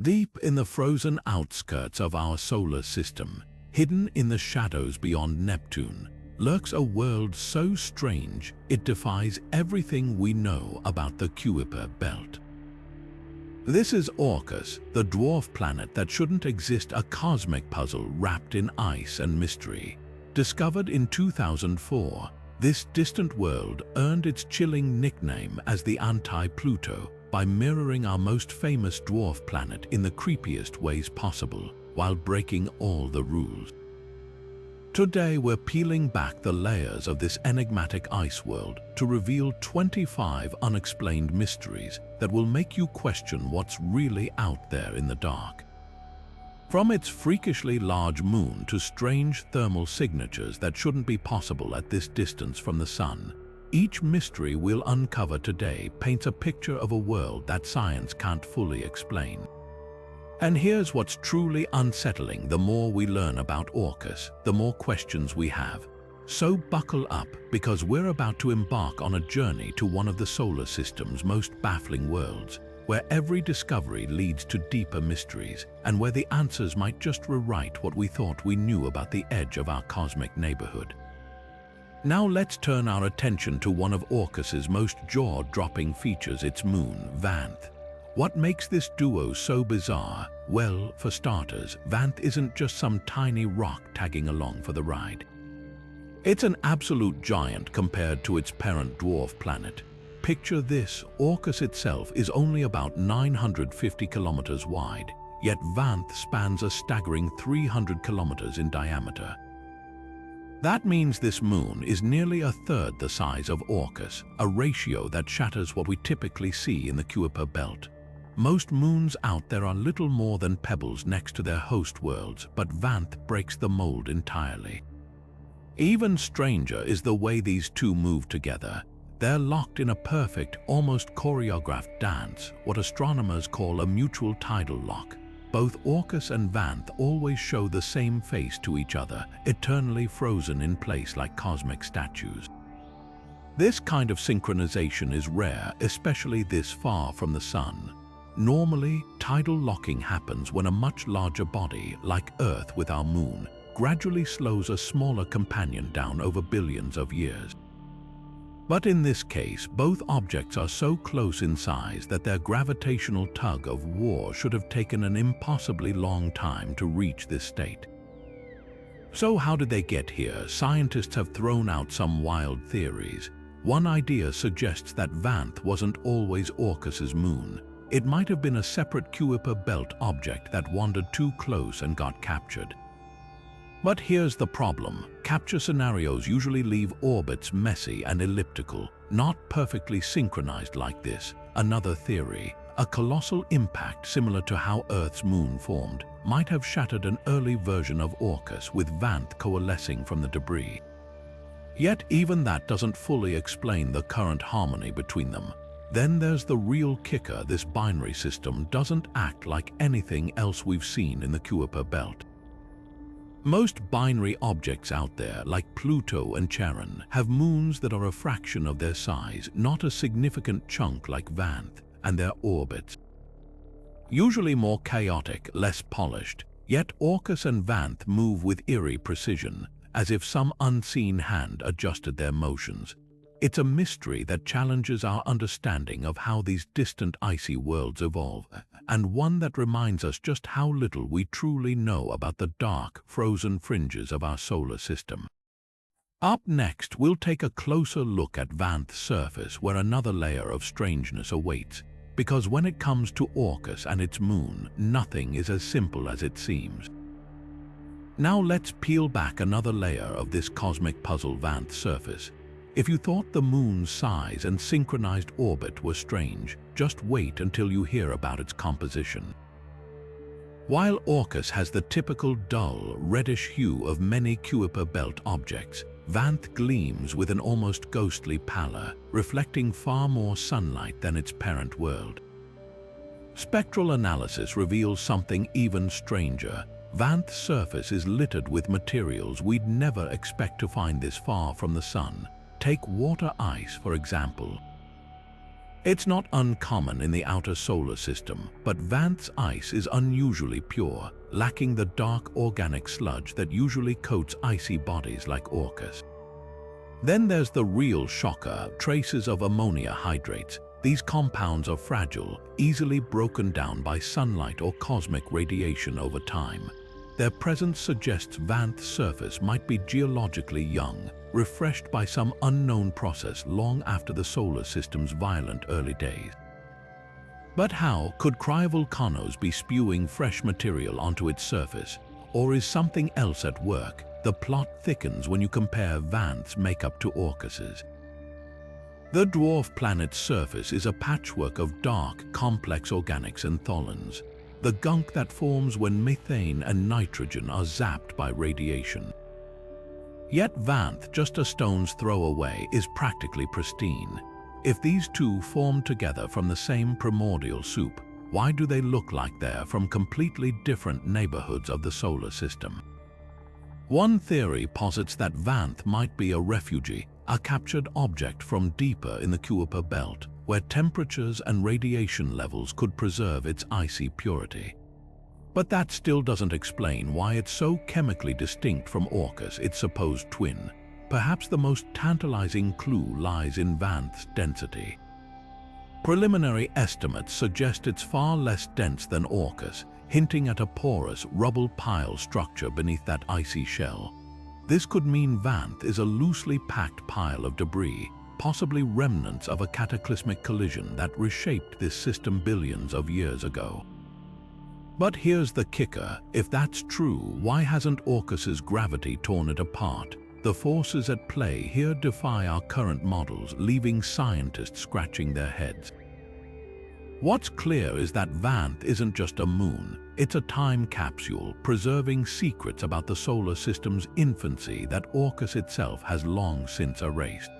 Deep in the frozen outskirts of our solar system, hidden in the shadows beyond Neptune, lurks a world so strange it defies everything we know about the Kuiper belt. This is Orcus, the dwarf planet that shouldn't exist, a cosmic puzzle wrapped in ice and mystery. Discovered in 2004, this distant world earned its chilling nickname as the anti-Pluto by mirroring our most famous dwarf planet in the creepiest ways possible, while breaking all the rules. Today we're peeling back the layers of this enigmatic ice world to reveal 25 unexplained mysteries that will make you question what's really out there in the dark. From its freakishly large moon to strange thermal signatures that shouldn't be possible at this distance from the sun, each mystery we'll uncover today paints a picture of a world that science can't fully explain. And here's what's truly unsettling: the more we learn about Orcus, the more questions we have. So buckle up, because we're about to embark on a journey to one of the solar system's most baffling worlds, where every discovery leads to deeper mysteries, and where the answers might just rewrite what we thought we knew about the edge of our cosmic neighborhood. Now let's turn our attention to one of Orcus's most jaw-dropping features, its moon, Vanth. What makes this duo so bizarre? Well, for starters, Vanth isn't just some tiny rock tagging along for the ride. It's an absolute giant compared to its parent dwarf planet. Picture this: Orcus itself is only about 950 kilometers wide, yet Vanth spans a staggering 300 kilometers in diameter. That means this moon is nearly a third the size of Orcus, a ratio that shatters what we typically see in the Kuiper belt. Most moons out there are little more than pebbles next to their host worlds, but Vanth breaks the mold entirely. Even stranger is the way these two move together. They're locked in a perfect, almost choreographed dance, what astronomers call a mutual tidal lock. Both Orcus and Vanth always show the same face to each other, eternally frozen in place like cosmic statues. This kind of synchronization is rare, especially this far from the sun. Normally, tidal locking happens when a much larger body, like Earth with our moon, gradually slows a smaller companion down over billions of years. But in this case, both objects are so close in size that their gravitational tug of war should have taken an impossibly long time to reach this state. So how did they get here? Scientists have thrown out some wild theories. One idea suggests that Vanth wasn't always Orcus's moon. It might have been a separate Kuiper belt object that wandered too close and got captured. But here's the problem: capture scenarios usually leave orbits messy and elliptical, not perfectly synchronized like this. Another theory: a colossal impact similar to how Earth's moon formed might have shattered an early version of Orcus, with Vanth coalescing from the debris. Yet even that doesn't fully explain the current harmony between them. Then there's the real kicker: this binary system doesn't act like anything else we've seen in the Kuiper belt. Most binary objects out there, like Pluto and Charon, have moons that are a fraction of their size, not a significant chunk like Vanth, and their orbits usually more chaotic, less polished. Yet Orcus and Vanth move with eerie precision, as if some unseen hand adjusted their motions. It's a mystery that challenges our understanding of how these distant icy worlds evolve, and one that reminds us just how little we truly know about the dark, frozen fringes of our solar system. Up next, we'll take a closer look at Vanth's surface, where another layer of strangeness awaits. Because when it comes to Orcus and its moon, nothing is as simple as it seems. Now let's peel back another layer of this cosmic puzzle: Vanth's surface. If you thought the moon's size and synchronized orbit were strange, just wait until you hear about its composition. While Orcus has the typical dull, reddish hue of many Kuiper belt objects, Vanth gleams with an almost ghostly pallor, reflecting far more sunlight than its parent world. Spectral analysis reveals something even stranger. Vanth's surface is littered with materials we'd never expect to find this far from the sun. Take water ice, for example. It's not uncommon in the outer solar system, but Vanth's ice is unusually pure, lacking the dark organic sludge that usually coats icy bodies like Orcus. Then there's the real shocker, traces of ammonia hydrates. These compounds are fragile, easily broken down by sunlight or cosmic radiation over time. Their presence suggests Vanth's surface might be geologically young, refreshed by some unknown process long after the solar system's violent early days. But how could cryovolcanoes be spewing fresh material onto its surface? Or is something else at work? The plot thickens when you compare Vanth's makeup to Orcus's. The dwarf planet's surface is a patchwork of dark, complex organics and tholins, the gunk that forms when methane and nitrogen are zapped by radiation. Yet Vanth, just a stone's throw away, is practically pristine. If these two formed together from the same primordial soup, why do they look like they're from completely different neighborhoods of the solar system? One theory posits that Vanth might be a refugee, a captured object from deeper in the Kuiper belt, where temperatures and radiation levels could preserve its icy purity. But that still doesn't explain why it's so chemically distinct from Orcus, its supposed twin. Perhaps the most tantalizing clue lies in Vanth's density. Preliminary estimates suggest it's far less dense than Orcus, hinting at a porous, rubble pile structure beneath that icy shell. This could mean Vanth is a loosely packed pile of debris, possibly remnants of a cataclysmic collision that reshaped this system billions of years ago. But here's the kicker: if that's true, why hasn't Orcus's gravity torn it apart? The forces at play here defy our current models, leaving scientists scratching their heads. What's clear is that Vanth isn't just a moon, it's a time capsule preserving secrets about the solar system's infancy that Orcus itself has long since erased.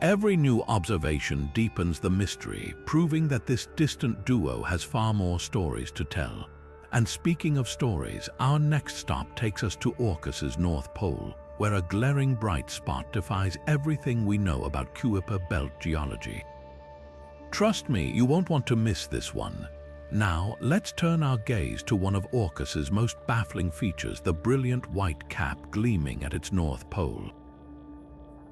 Every new observation deepens the mystery, proving that this distant duo has far more stories to tell. And speaking of stories, our next stop takes us to Orcus's North Pole, where a glaring bright spot defies everything we know about Kuiper belt geology. Trust me, you won't want to miss this one. Now, let's turn our gaze to one of Orcus's most baffling features, the brilliant white cap gleaming at its North Pole.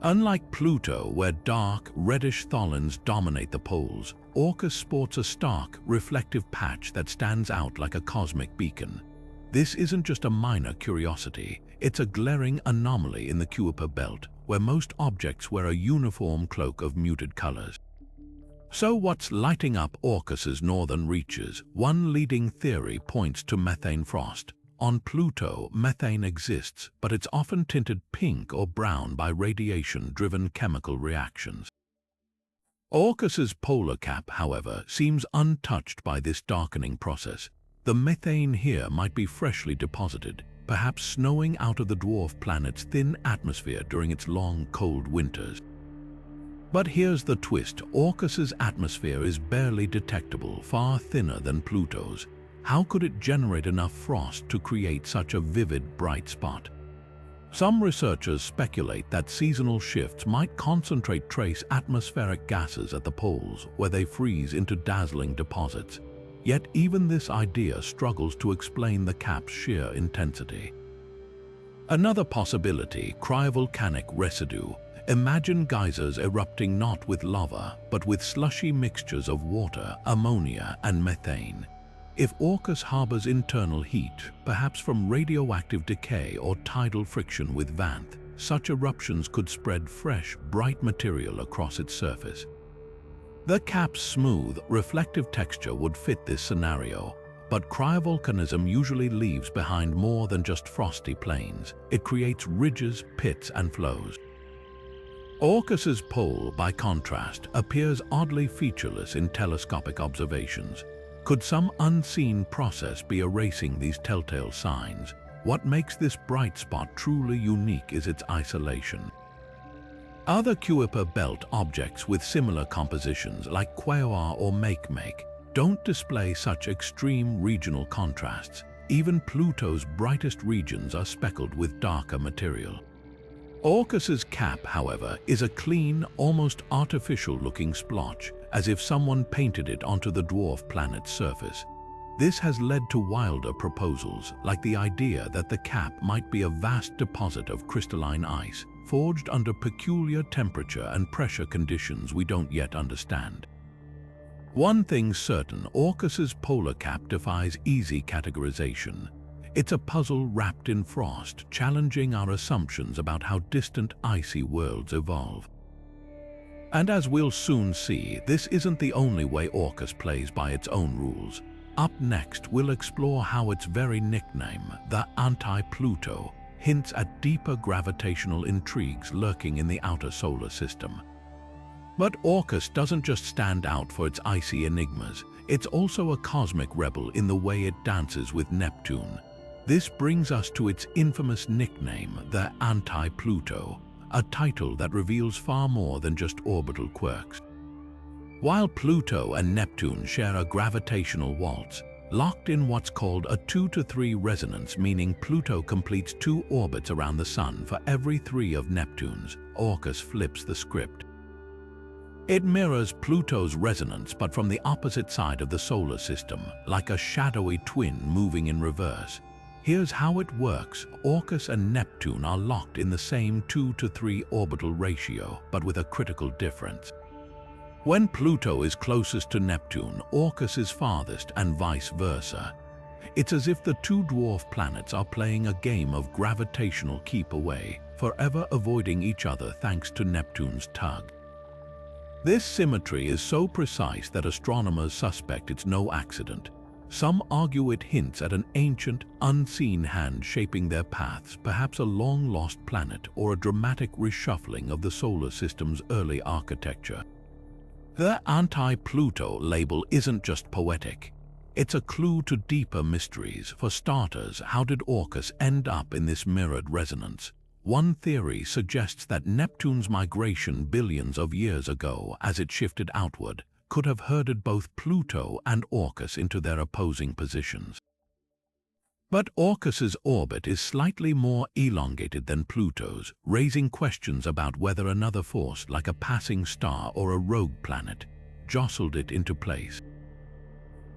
Unlike Pluto, where dark, reddish tholins dominate the poles, Orcus sports a stark, reflective patch that stands out like a cosmic beacon. This isn't just a minor curiosity, it's a glaring anomaly in the Kuiper belt, where most objects wear a uniform cloak of muted colors. So what's lighting up Orcus's northern reaches? One leading theory points to methane frost. On Pluto, methane exists, but it's often tinted pink or brown by radiation-driven chemical reactions. Orcus's polar cap, however, seems untouched by this darkening process. The methane here might be freshly deposited, perhaps snowing out of the dwarf planet's thin atmosphere during its long, cold winters. But here's the twist: Orcus's atmosphere is barely detectable, far thinner than Pluto's. How could it generate enough frost to create such a vivid, bright spot? Some researchers speculate that seasonal shifts might concentrate trace atmospheric gases at the poles, where they freeze into dazzling deposits. Yet even this idea struggles to explain the cap's sheer intensity. Another possibility: cryovolcanic residue. Imagine geysers erupting not with lava, but with slushy mixtures of water, ammonia, and methane. If Orcus harbors internal heat, perhaps from radioactive decay or tidal friction with Vanth, such eruptions could spread fresh, bright material across its surface. The cap's smooth, reflective texture would fit this scenario, but cryovolcanism usually leaves behind more than just frosty plains. It creates ridges, pits, and flows. Orcus's pole, by contrast, appears oddly featureless in telescopic observations. Could some unseen process be erasing these telltale signs? What makes this bright spot truly unique is its isolation. Other Kuiper belt objects with similar compositions, like Quaoar or Makemake, don't display such extreme regional contrasts. Even Pluto's brightest regions are speckled with darker material. Orcus's cap, however, is a clean, almost artificial-looking splotch, as if someone painted it onto the dwarf planet's surface. This has led to wilder proposals, like the idea that the cap might be a vast deposit of crystalline ice, forged under peculiar temperature and pressure conditions we don't yet understand. One thing's certain, Orcus's polar cap defies easy categorization. It's a puzzle wrapped in frost, challenging our assumptions about how distant icy worlds evolve. And as we'll soon see, this isn't the only way Orcus plays by its own rules. Up next, we'll explore how its very nickname, the anti-Pluto, hints at deeper gravitational intrigues lurking in the outer solar system. But Orcus doesn't just stand out for its icy enigmas, it's also a cosmic rebel in the way it dances with Neptune. This brings us to its infamous nickname, the anti-Pluto, a title that reveals far more than just orbital quirks. While Pluto and Neptune share a gravitational waltz, locked in what's called a 2-to-3 resonance, meaning Pluto completes 2 orbits around the Sun for every 3 of Neptune's, Orcus flips the script. It mirrors Pluto's resonance, but from the opposite side of the solar system, like a shadowy twin moving in reverse. Here's how it works. Orcus and Neptune are locked in the same 2-to-3 orbital ratio, but with a critical difference. When Pluto is closest to Neptune, Orcus is farthest, and vice versa. It's as if the 2 dwarf planets are playing a game of gravitational keep away, forever avoiding each other thanks to Neptune's tug. This symmetry is so precise that astronomers suspect it's no accident. Some argue it hints at an ancient, unseen hand shaping their paths, perhaps a long-lost planet or a dramatic reshuffling of the solar system's early architecture. The anti-Pluto label isn't just poetic. It's a clue to deeper mysteries. For starters, how did Orcus end up in this mirrored resonance? One theory suggests that Neptune's migration billions of years ago, as it shifted outward, could have herded both Pluto and Orcus into their opposing positions. But Orcus's orbit is slightly more elongated than Pluto's, raising questions about whether another force, like a passing star or a rogue planet, jostled it into place.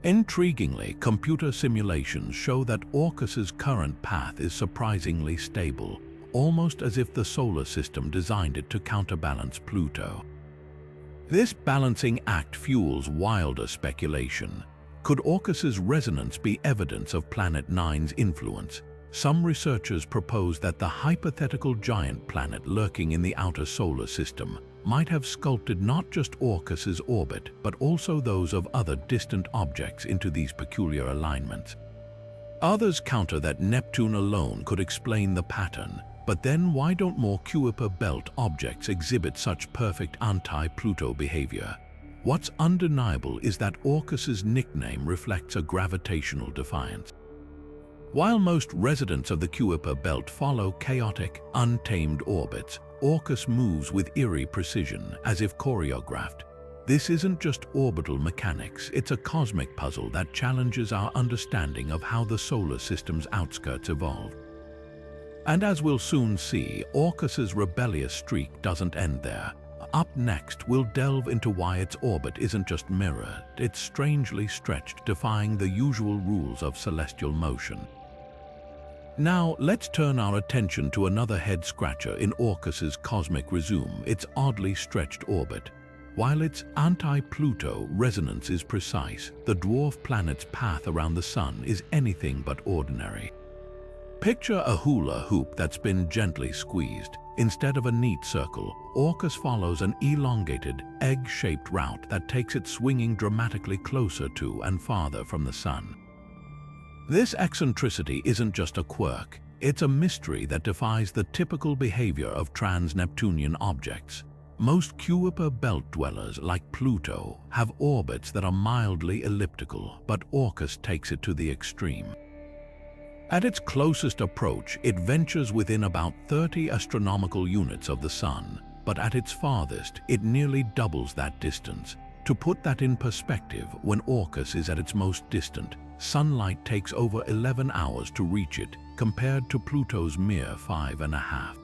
Intriguingly, computer simulations show that Orcus's current path is surprisingly stable, almost as if the solar system designed it to counterbalance Pluto. This balancing act fuels wilder speculation. Could Orcus's resonance be evidence of Planet 9's influence? Some researchers propose that the hypothetical giant planet lurking in the outer solar system might have sculpted not just Orcus's orbit, but also those of other distant objects into these peculiar alignments. Others counter that Neptune alone could explain the pattern, but then why don't more Kuiper belt objects exhibit such perfect anti-Pluto behavior? What's undeniable is that Orcus's nickname reflects a gravitational defiance. While most residents of the Kuiper belt follow chaotic, untamed orbits, Orcus moves with eerie precision, as if choreographed. This isn't just orbital mechanics, it's a cosmic puzzle that challenges our understanding of how the solar system's outskirts evolved. And as we'll soon see, Orcus's rebellious streak doesn't end there. Up next, we'll delve into why its orbit isn't just mirrored, it's strangely stretched, defying the usual rules of celestial motion. Now, let's turn our attention to another head-scratcher in Orcus's cosmic resume, its oddly stretched orbit. While its anti-Pluto resonance is precise, the dwarf planet's path around the Sun is anything but ordinary. Picture a hula hoop that's been gently squeezed. Instead of a neat circle, Orcus follows an elongated, egg-shaped route that takes it swinging dramatically closer to and farther from the Sun. This eccentricity isn't just a quirk, it's a mystery that defies the typical behavior of trans-Neptunian objects. Most Kuiper belt dwellers, like Pluto, have orbits that are mildly elliptical, but Orcus takes it to the extreme. At its closest approach, it ventures within about 30 astronomical units of the Sun, but at its farthest, it nearly doubles that distance. To put that in perspective, when Orcus is at its most distant, sunlight takes over 11 hours to reach it, compared to Pluto's mere 5.5.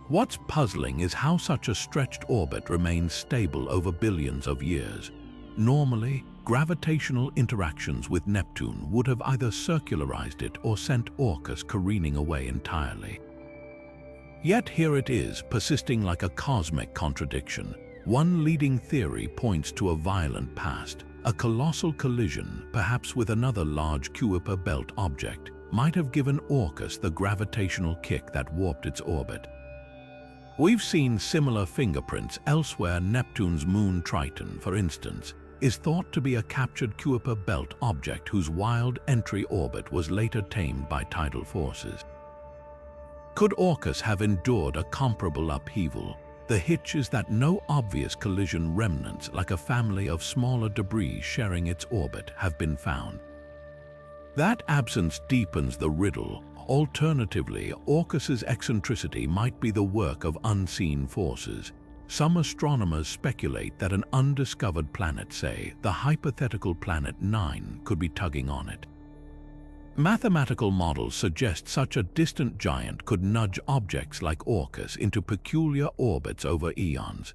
What's puzzling is how such a stretched orbit remains stable over billions of years. Normally, gravitational interactions with Neptune would have either circularized it or sent Orcus careening away entirely. Yet here it is, persisting like a cosmic contradiction. One leading theory points to a violent past. A colossal collision, perhaps with another large Kuiper belt object, might have given Orcus the gravitational kick that warped its orbit. We've seen similar fingerprints elsewhere. Neptune's moon Triton, for instance, is thought to be a captured Kuiper belt object whose wild entry orbit was later tamed by tidal forces. Could Orcus have endured a comparable upheaval? The hitch is that no obvious collision remnants, like a family of smaller debris sharing its orbit, have been found. That absence deepens the riddle. Alternatively, Orcus's eccentricity might be the work of unseen forces. Some astronomers speculate that an undiscovered planet, say the hypothetical planet 9, could be tugging on it. Mathematical models suggest such a distant giant could nudge objects like Orcus into peculiar orbits over eons.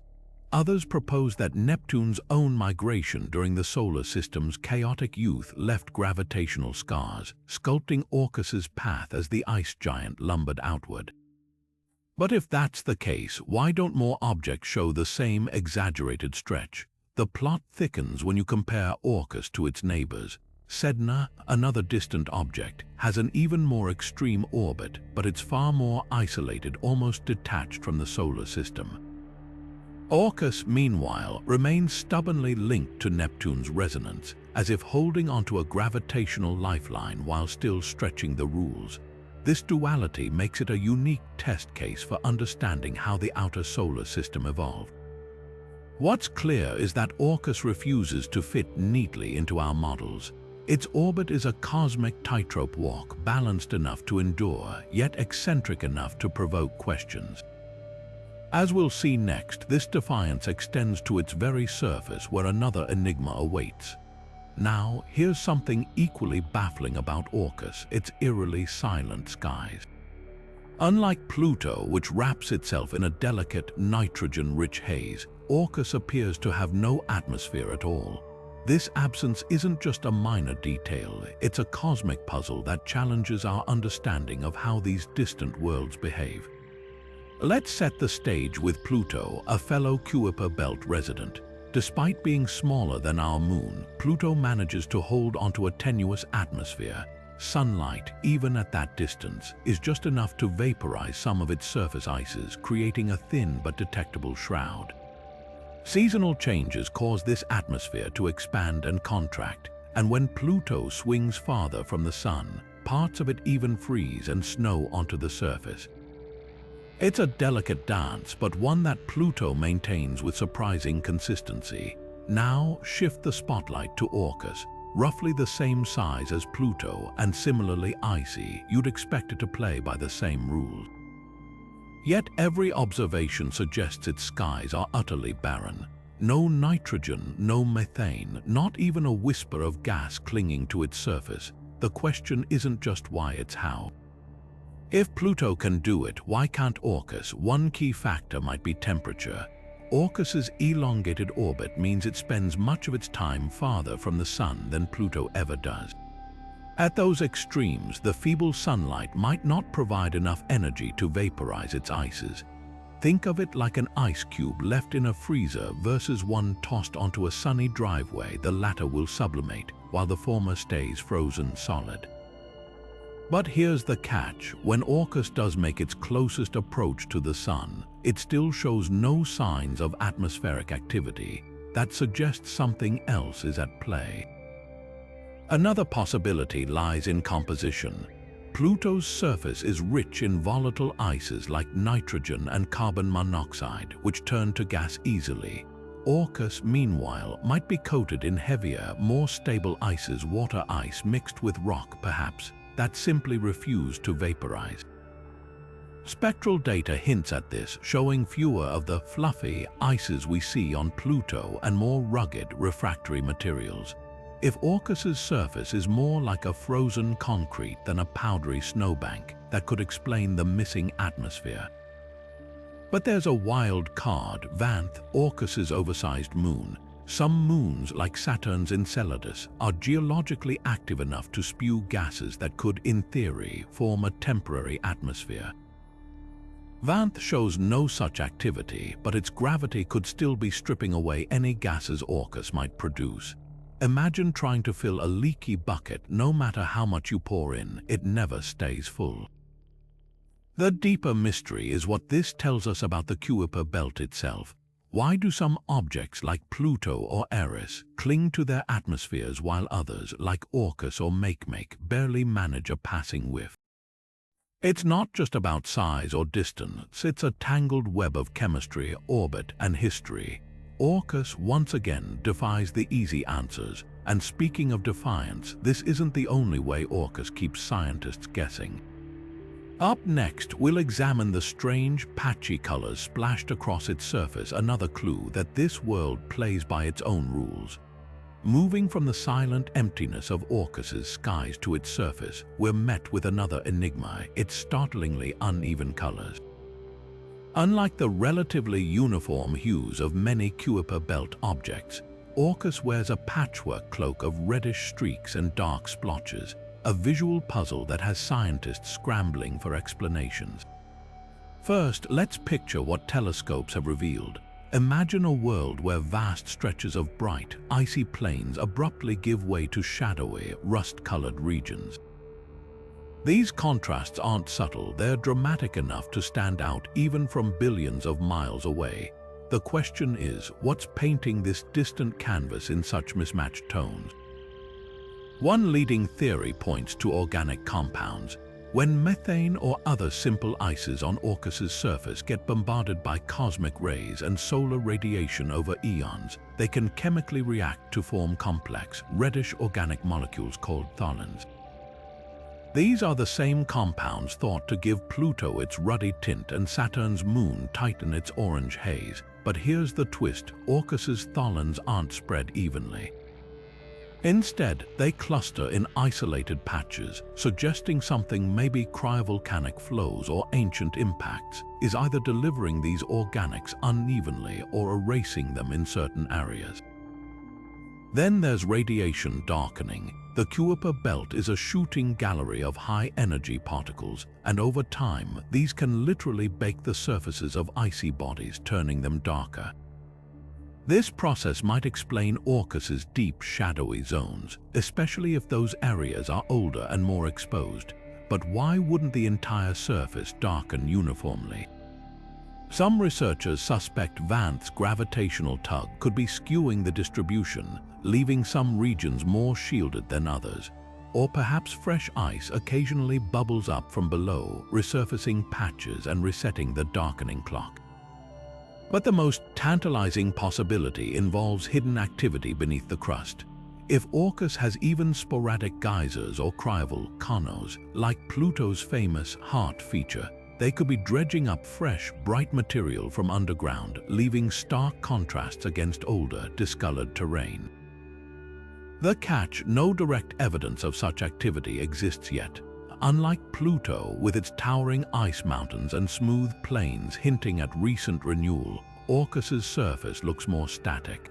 Others propose that Neptune's own migration during the solar system's chaotic youth left gravitational scars, sculpting Orcus's path as the ice giant lumbered outward. But if that's the case, why don't more objects show the same exaggerated stretch? The plot thickens when you compare Orcus to its neighbors. Sedna, another distant object, has an even more extreme orbit, but it's far more isolated, almost detached from the solar system. Orcus, meanwhile, remains stubbornly linked to Neptune's resonance, as if holding onto a gravitational lifeline while still stretching the rules. This duality makes it a unique test case for understanding how the outer solar system evolved. What's clear is that Orcus refuses to fit neatly into our models. Its orbit is a cosmic tightrope walk, balanced enough to endure, yet eccentric enough to provoke questions. As we'll see next, this defiance extends to its very surface, where another enigma awaits. Now, here's something equally baffling about Orcus: its eerily silent skies. Unlike Pluto, which wraps itself in a delicate, nitrogen-rich haze, Orcus appears to have no atmosphere at all. This absence isn't just a minor detail, it's a cosmic puzzle that challenges our understanding of how these distant worlds behave. Let's set the stage with Pluto, a fellow Kuiper belt resident. Despite being smaller than our moon, Pluto manages to hold onto a tenuous atmosphere. Sunlight, even at that distance, is just enough to vaporize some of its surface ices, creating a thin but detectable shroud. Seasonal changes cause this atmosphere to expand and contract, and when Pluto swings farther from the sun, parts of it even freeze and snow onto the surface. It's a delicate dance, but one that Pluto maintains with surprising consistency. Now shift the spotlight to Orcus, roughly the same size as Pluto and similarly icy. You'd expect it to play by the same rules. Yet every observation suggests its skies are utterly barren. No nitrogen, no methane, not even a whisper of gas clinging to its surface. The question isn't just why, it's how. If Pluto can do it, why can't Orcus? One key factor might be temperature. Orcus's elongated orbit means it spends much of its time farther from the sun than Pluto ever does. At those extremes, the feeble sunlight might not provide enough energy to vaporize its ices. Think of it like an ice cube left in a freezer versus one tossed onto a sunny driveway. The latter will sublimate, while the former stays frozen solid. But here's the catch: when Orcus does make its closest approach to the sun, it still shows no signs of atmospheric activity. That suggests something else is at play. Another possibility lies in composition. Pluto's surface is rich in volatile ices like nitrogen and carbon monoxide, which turn to gas easily. Orcus, meanwhile, might be coated in heavier, more stable ices, water ice mixed with rock perhaps, that simply refuse to vaporize. Spectral data hints at this, showing fewer of the fluffy ices we see on Pluto and more rugged, refractory materials. If Orcus's surface is more like a frozen concrete than a powdery snowbank, that could explain the missing atmosphere. But there's a wild card, Vanth, Orcus's oversized moon. Some moons, like Saturn's Enceladus, are geologically active enough to spew gases that could, in theory, form a temporary atmosphere. Vanth shows no such activity, but its gravity could still be stripping away any gases Orcus might produce. Imagine trying to fill a leaky bucket. No matter how much you pour in, it never stays full. The deeper mystery is what this tells us about the Kuiper belt itself. Why do some objects like Pluto or Eris cling to their atmospheres while others, like Orcus or Makemake, barely manage a passing whiff? It's not just about size or distance, it's a tangled web of chemistry, orbit, and history. Orcus once again defies the easy answers, and speaking of defiance, this isn't the only way Orcus keeps scientists guessing. Up next, we'll examine the strange, patchy colors splashed across its surface, another clue that this world plays by its own rules. Moving from the silent emptiness of Orcus's skies to its surface, we're met with another enigma, its startlingly uneven colors. Unlike the relatively uniform hues of many Kuiper belt objects, Orcus wears a patchwork cloak of reddish streaks and dark splotches, a visual puzzle that has scientists scrambling for explanations. First, let's picture what telescopes have revealed. Imagine a world where vast stretches of bright, icy plains abruptly give way to shadowy, rust-colored regions. These contrasts aren't subtle, they're dramatic enough to stand out even from billions of miles away. The question is, what's painting this distant canvas in such mismatched tones? One leading theory points to organic compounds. When methane or other simple ices on Orcus's surface get bombarded by cosmic rays and solar radiation over eons, they can chemically react to form complex, reddish organic molecules called tholins. These are the same compounds thought to give Pluto its ruddy tint and Saturn's moon tighten its orange haze. But here's the twist, Orcus's tholins aren't spread evenly. Instead, they cluster in isolated patches, suggesting something maybe cryovolcanic flows or ancient impacts is either delivering these organics unevenly or erasing them in certain areas. Then there's radiation darkening. The Kuiper belt is a shooting gallery of high-energy particles, and over time, these can literally bake the surfaces of icy bodies, turning them darker. This process might explain Orcus's deep, shadowy zones, especially if those areas are older and more exposed. But why wouldn't the entire surface darken uniformly? Some researchers suspect Vanth's gravitational tug could be skewing the distribution, leaving some regions more shielded than others. Or perhaps fresh ice occasionally bubbles up from below, resurfacing patches and resetting the darkening clock. But the most tantalizing possibility involves hidden activity beneath the crust. If Orcus has even sporadic geysers or cryovolcanos, like Pluto's famous heart feature, they could be dredging up fresh, bright material from underground, leaving stark contrasts against older, discolored terrain. The catch, no direct evidence of such activity exists yet. Unlike Pluto, with its towering ice mountains and smooth plains hinting at recent renewal, Orcus's surface looks more static.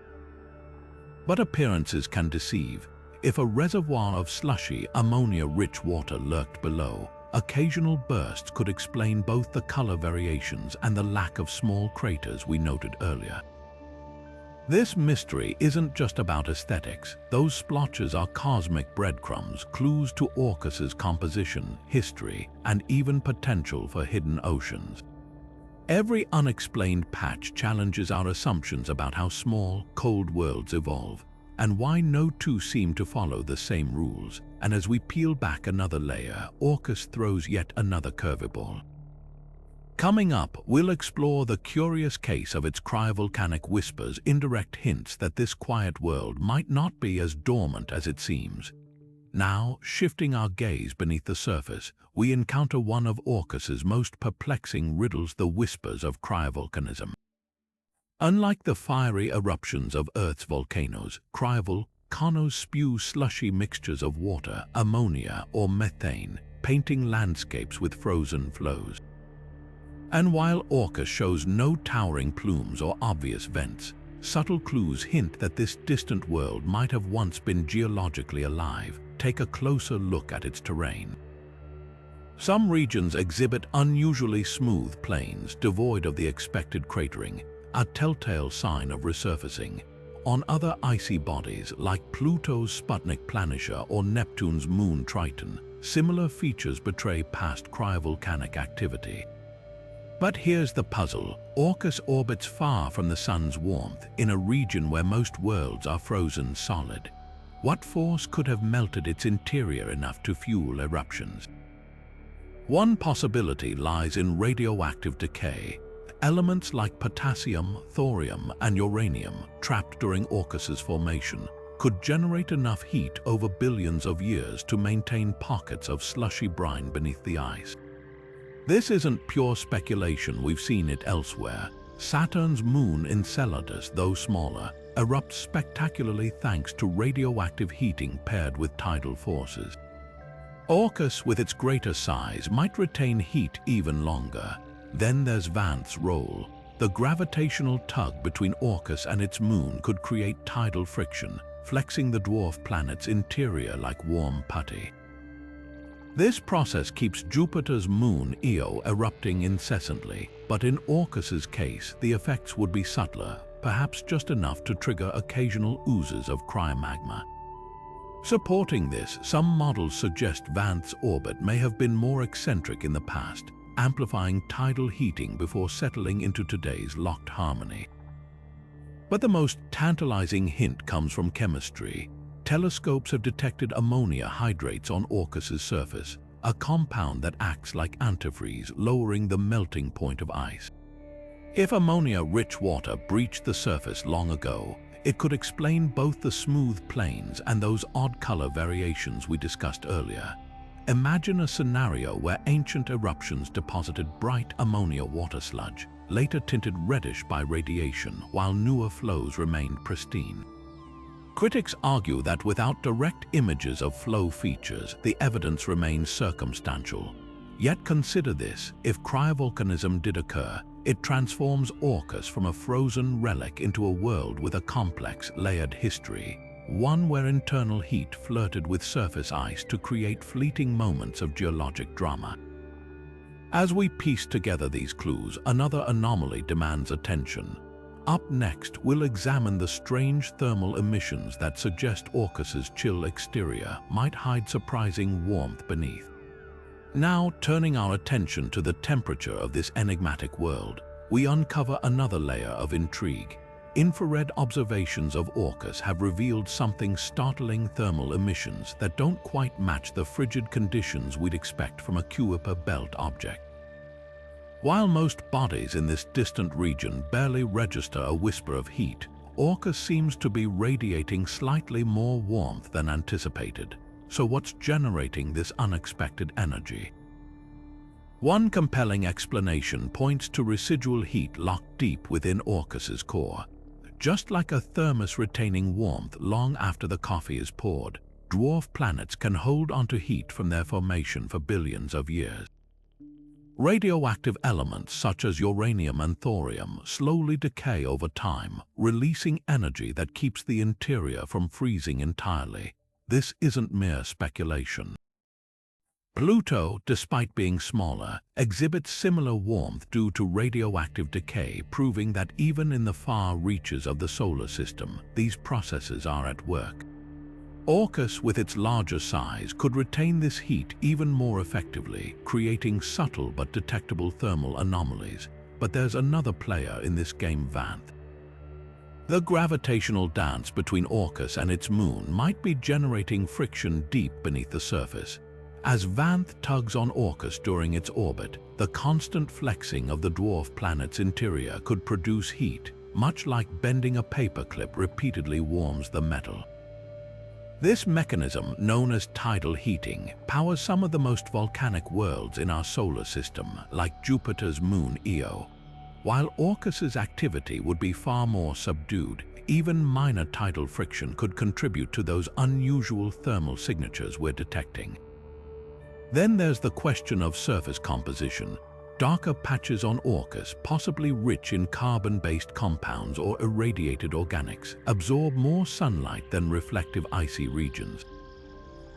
But appearances can deceive. If a reservoir of slushy, ammonia-rich water lurked below, occasional bursts could explain both the color variations and the lack of small craters we noted earlier. This mystery isn't just about aesthetics. Those splotches are cosmic breadcrumbs, clues to Orcus's composition, history, and even potential for hidden oceans. Every unexplained patch challenges our assumptions about how small, cold worlds evolve, and why no two seem to follow the same rules. And as we peel back another layer, Orcus throws yet another curveball. Coming up, we'll explore the curious case of its cryovolcanic whispers, indirect hints that this quiet world might not be as dormant as it seems. Now, shifting our gaze beneath the surface, we encounter one of Orcus's most perplexing riddles, the whispers of cryovolcanism. Unlike the fiery eruptions of Earth's volcanoes, cryovolcanos spew slushy mixtures of water, ammonia, or methane, painting landscapes with frozen flows. And while Orcus shows no towering plumes or obvious vents, subtle clues hint that this distant world might have once been geologically alive. Take a closer look at its terrain. Some regions exhibit unusually smooth plains devoid of the expected cratering, a telltale sign of resurfacing. On other icy bodies like Pluto's Sputnik Planitia or Neptune's moon Triton, similar features betray past cryovolcanic activity. But here's the puzzle. Orcus orbits far from the sun's warmth in a region where most worlds are frozen solid. What force could have melted its interior enough to fuel eruptions? One possibility lies in radioactive decay. Elements like potassium, thorium, and uranium, trapped during Orcus's formation, could generate enough heat over billions of years to maintain pockets of slushy brine beneath the ice. This isn't pure speculation, we've seen it elsewhere. Saturn's moon Enceladus, though smaller, erupts spectacularly thanks to radioactive heating paired with tidal forces. Orcus, with its greater size, might retain heat even longer. Then there's Vanth's role. The gravitational tug between Orcus and its moon could create tidal friction, flexing the dwarf planet's interior like warm putty. This process keeps Jupiter's moon Io erupting incessantly, but in Orcus's case, the effects would be subtler, perhaps just enough to trigger occasional oozes of cryomagma. Supporting this, some models suggest Vanth's orbit may have been more eccentric in the past, amplifying tidal heating before settling into today's locked harmony. But the most tantalizing hint comes from chemistry. Telescopes have detected ammonia hydrates on Orcus's surface, a compound that acts like antifreeze, lowering the melting point of ice. If ammonia-rich water breached the surface long ago, it could explain both the smooth plains and those odd color variations we discussed earlier. Imagine a scenario where ancient eruptions deposited bright ammonia water sludge, later tinted reddish by radiation, while newer flows remained pristine. Critics argue that without direct images of flow features, the evidence remains circumstantial. Yet consider this: if cryovolcanism did occur, it transforms Orcus from a frozen relic into a world with a complex, layered history, one where internal heat flirted with surface ice to create fleeting moments of geologic drama. As we piece together these clues, another anomaly demands attention. Up next, we'll examine the strange thermal emissions that suggest Orcus's chill exterior might hide surprising warmth beneath. Now, turning our attention to the temperature of this enigmatic world, we uncover another layer of intrigue. Infrared observations of Orcus have revealed something startling: thermal emissions that don't quite match the frigid conditions we'd expect from a Kuiper belt object. While most bodies in this distant region barely register a whisper of heat, Orcus seems to be radiating slightly more warmth than anticipated. So what's generating this unexpected energy? One compelling explanation points to residual heat locked deep within Orcus's core. Just like a thermos retaining warmth long after the coffee is poured, dwarf planets can hold onto heat from their formation for billions of years. Radioactive elements such as uranium and thorium slowly decay over time, releasing energy that keeps the interior from freezing entirely. This isn't mere speculation. Pluto, despite being smaller, exhibits similar warmth due to radioactive decay, proving that even in the far reaches of the solar system, these processes are at work. Orcus, with its larger size, could retain this heat even more effectively, creating subtle but detectable thermal anomalies. But there's another player in this game: Vanth. The gravitational dance between Orcus and its moon might be generating friction deep beneath the surface. As Vanth tugs on Orcus during its orbit, the constant flexing of the dwarf planet's interior could produce heat, much like bending a paperclip repeatedly warms the metal. This mechanism, known as tidal heating, powers some of the most volcanic worlds in our solar system, like Jupiter's moon Io. While Orcus's activity would be far more subdued, even minor tidal friction could contribute to those unusual thermal signatures we're detecting. Then there's the question of surface composition. Darker patches on Orcus, possibly rich in carbon-based compounds or irradiated organics, absorb more sunlight than reflective icy regions.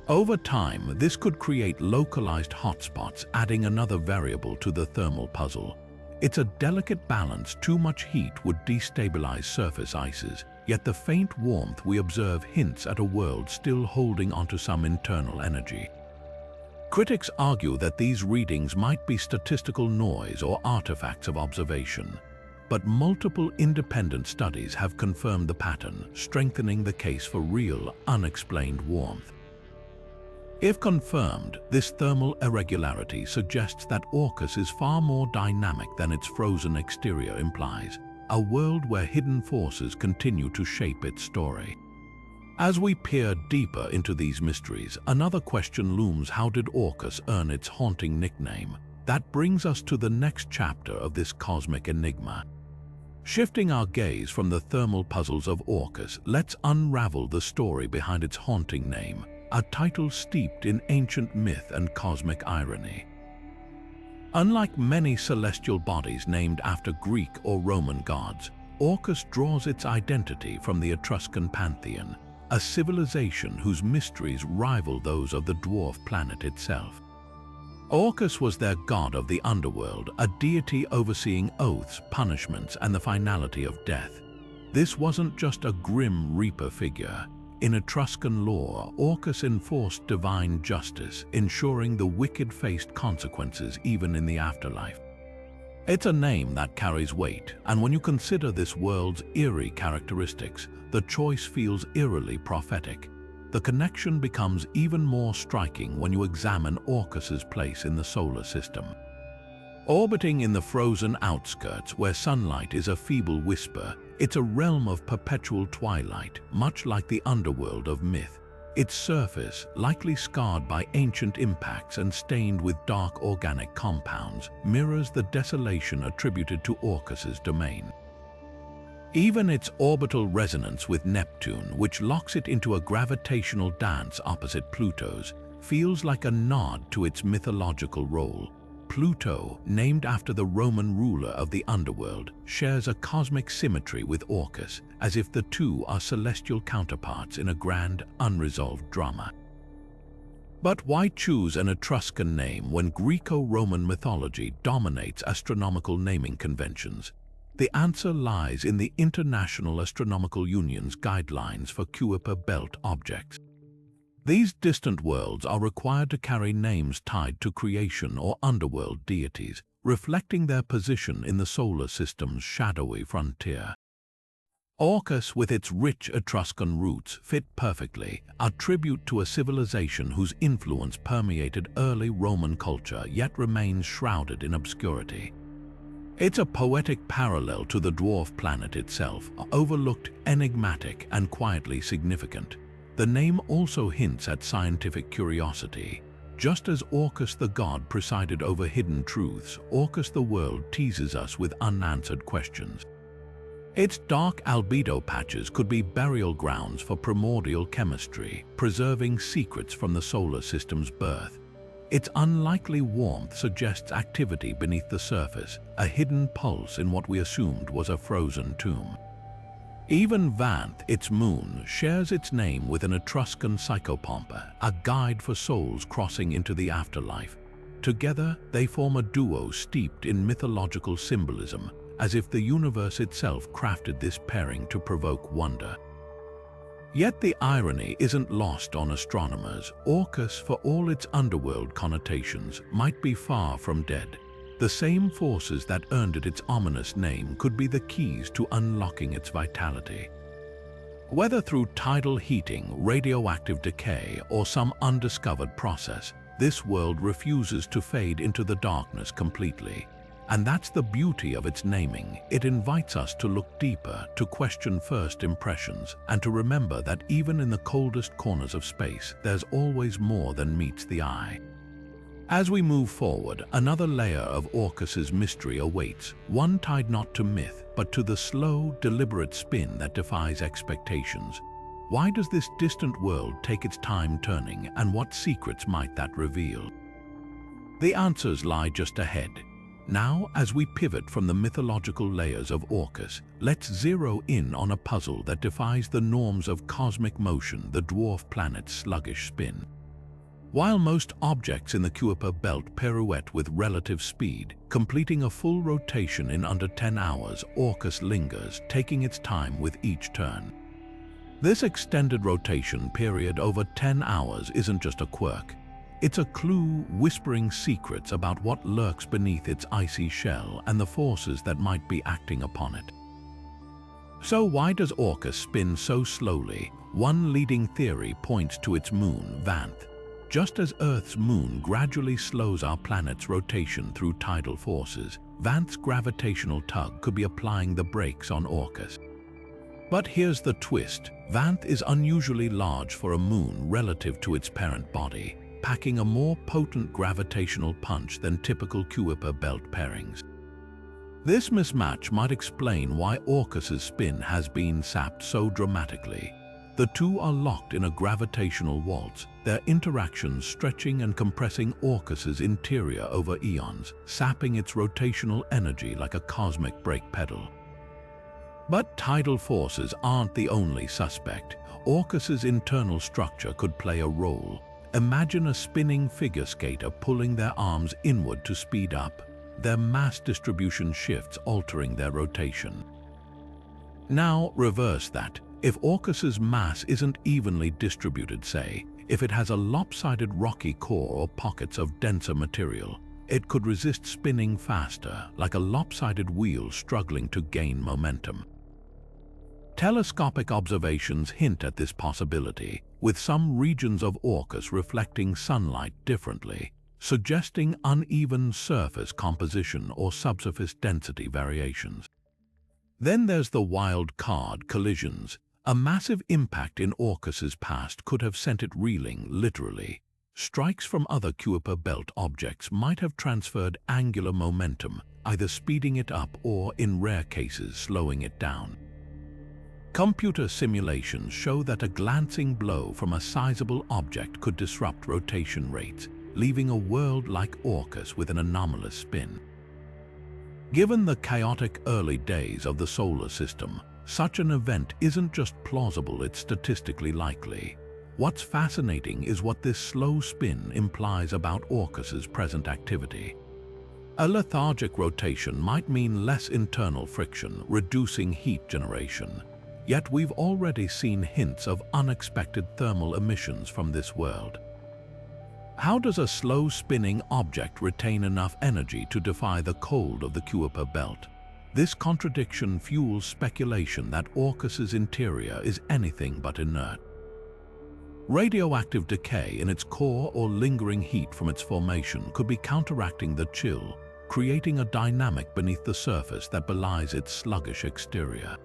Over time, this could create localized hotspots, adding another variable to the thermal puzzle. It's a delicate balance. Too much heat would destabilize surface ices, yet the faint warmth we observe hints at a world still holding onto some internal energy. Critics argue that these readings might be statistical noise or artifacts of observation, but multiple independent studies have confirmed the pattern, strengthening the case for real, unexplained warmth. If confirmed, this thermal irregularity suggests that Orcus is far more dynamic than its frozen exterior implies, a world where hidden forces continue to shape its story. As we peer deeper into these mysteries, another question looms: how did Orcus earn its haunting nickname? That brings us to the next chapter of this cosmic enigma. Shifting our gaze from the thermal puzzles of Orcus, let's unravel the story behind its haunting name, a title steeped in ancient myth and cosmic irony. Unlike many celestial bodies named after Greek or Roman gods, Orcus draws its identity from the Etruscan pantheon, a civilization whose mysteries rival those of the dwarf planet itself. Orcus was their god of the underworld, a deity overseeing oaths, punishments, and the finality of death. This wasn't just a grim reaper figure. In Etruscan lore, Orcus enforced divine justice, ensuring the wicked faced consequences even in the afterlife. It's a name that carries weight, and when you consider this world's eerie characteristics, the choice feels eerily prophetic. The connection becomes even more striking when you examine Orcus's place in the solar system. Orbiting in the frozen outskirts where sunlight is a feeble whisper, it's a realm of perpetual twilight, much like the underworld of myth. Its surface, likely scarred by ancient impacts and stained with dark organic compounds, mirrors the desolation attributed to Orcus's domain. Even its orbital resonance with Neptune, which locks it into a gravitational dance opposite Pluto's, feels like a nod to its mythological role. Pluto, named after the Roman ruler of the underworld, shares a cosmic symmetry with Orcus, as if the two are celestial counterparts in a grand, unresolved drama. But why choose an Etruscan name when Greco-Roman mythology dominates astronomical naming conventions? The answer lies in the International Astronomical Union's guidelines for Kuiper belt objects. These distant worlds are required to carry names tied to creation or underworld deities, reflecting their position in the solar system's shadowy frontier. Orcus, with its rich Etruscan roots, fit perfectly, a tribute to a civilization whose influence permeated early Roman culture yet remains shrouded in obscurity. It's a poetic parallel to the dwarf planet itself, overlooked, enigmatic, and quietly significant. The name also hints at scientific curiosity. Just as Orcus the god presided over hidden truths, Orcus the world teases us with unanswered questions. Its dark albedo patches could be burial grounds for primordial chemistry, preserving secrets from the solar system's birth. Its unlikely warmth suggests activity beneath the surface, a hidden pulse in what we assumed was a frozen tomb. Even Vanth, its moon, shares its name with an Etruscan psychopompa, a guide for souls crossing into the afterlife. Together, they form a duo steeped in mythological symbolism, as if the universe itself crafted this pairing to provoke wonder. Yet the irony isn't lost on astronomers. Orcus, for all its underworld connotations, might be far from dead. The same forces that earned it its ominous name could be the keys to unlocking its vitality. Whether through tidal heating, radioactive decay, or some undiscovered process, this world refuses to fade into the darkness completely. And that's the beauty of its naming. It invites us to look deeper, to question first impressions, and to remember that even in the coldest corners of space, there's always more than meets the eye. As we move forward, another layer of Orcus's mystery awaits, one tied not to myth, but to the slow, deliberate spin that defies expectations. Why does this distant world take its time turning, and what secrets might that reveal? The answers lie just ahead. Now, as we pivot from the mythological layers of Orcus, let's zero in on a puzzle that defies the norms of cosmic motion, the dwarf planet's sluggish spin. While most objects in the Kuiper belt pirouette with relative speed, completing a full rotation in under 10 hours, Orcus lingers, taking its time with each turn. This extended rotation period over 10 hours isn't just a quirk. It's a clue whispering secrets about what lurks beneath its icy shell and the forces that might be acting upon it. So why does Orcus spin so slowly? One leading theory points to its moon, Vanth. Just as Earth's moon gradually slows our planet's rotation through tidal forces, Vanth's gravitational tug could be applying the brakes on Orcus. But here's the twist. Vanth is unusually large for a moon relative to its parent body, packing a more potent gravitational punch than typical Kuiper belt pairings. This mismatch might explain why Orcus's spin has been sapped so dramatically. The two are locked in a gravitational waltz, their interactions stretching and compressing Orcus's interior over eons, sapping its rotational energy like a cosmic brake pedal. But tidal forces aren't the only suspect. Orcus's internal structure could play a role. Imagine a spinning figure skater pulling their arms inward to speed up, their mass distribution shifts altering their rotation. Now reverse that. If Orcus's mass isn't evenly distributed, say, if it has a lopsided rocky core or pockets of denser material, it could resist spinning faster, like a lopsided wheel struggling to gain momentum. Telescopic observations hint at this possibility, with some regions of Orcus reflecting sunlight differently, suggesting uneven surface composition or subsurface density variations. Then there's the wild card, collisions. A massive impact in Orcus's past could have sent it reeling, literally. Strikes from other Kuiper belt objects might have transferred angular momentum, either speeding it up or, in rare cases, slowing it down. Computer simulations show that a glancing blow from a sizable object could disrupt rotation rates, leaving a world like Orcus with an anomalous spin. Given the chaotic early days of the solar system, such an event isn't just plausible, it's statistically likely. What's fascinating is what this slow spin implies about Orcus's present activity. A lethargic rotation might mean less internal friction, reducing heat generation. Yet we've already seen hints of unexpected thermal emissions from this world. How does a slow-spinning object retain enough energy to defy the cold of the Kuiper belt? This contradiction fuels speculation that Orcus's interior is anything but inert. Radioactive decay in its core or lingering heat from its formation could be counteracting the chill, creating a dynamic beneath the surface that belies its sluggish exterior.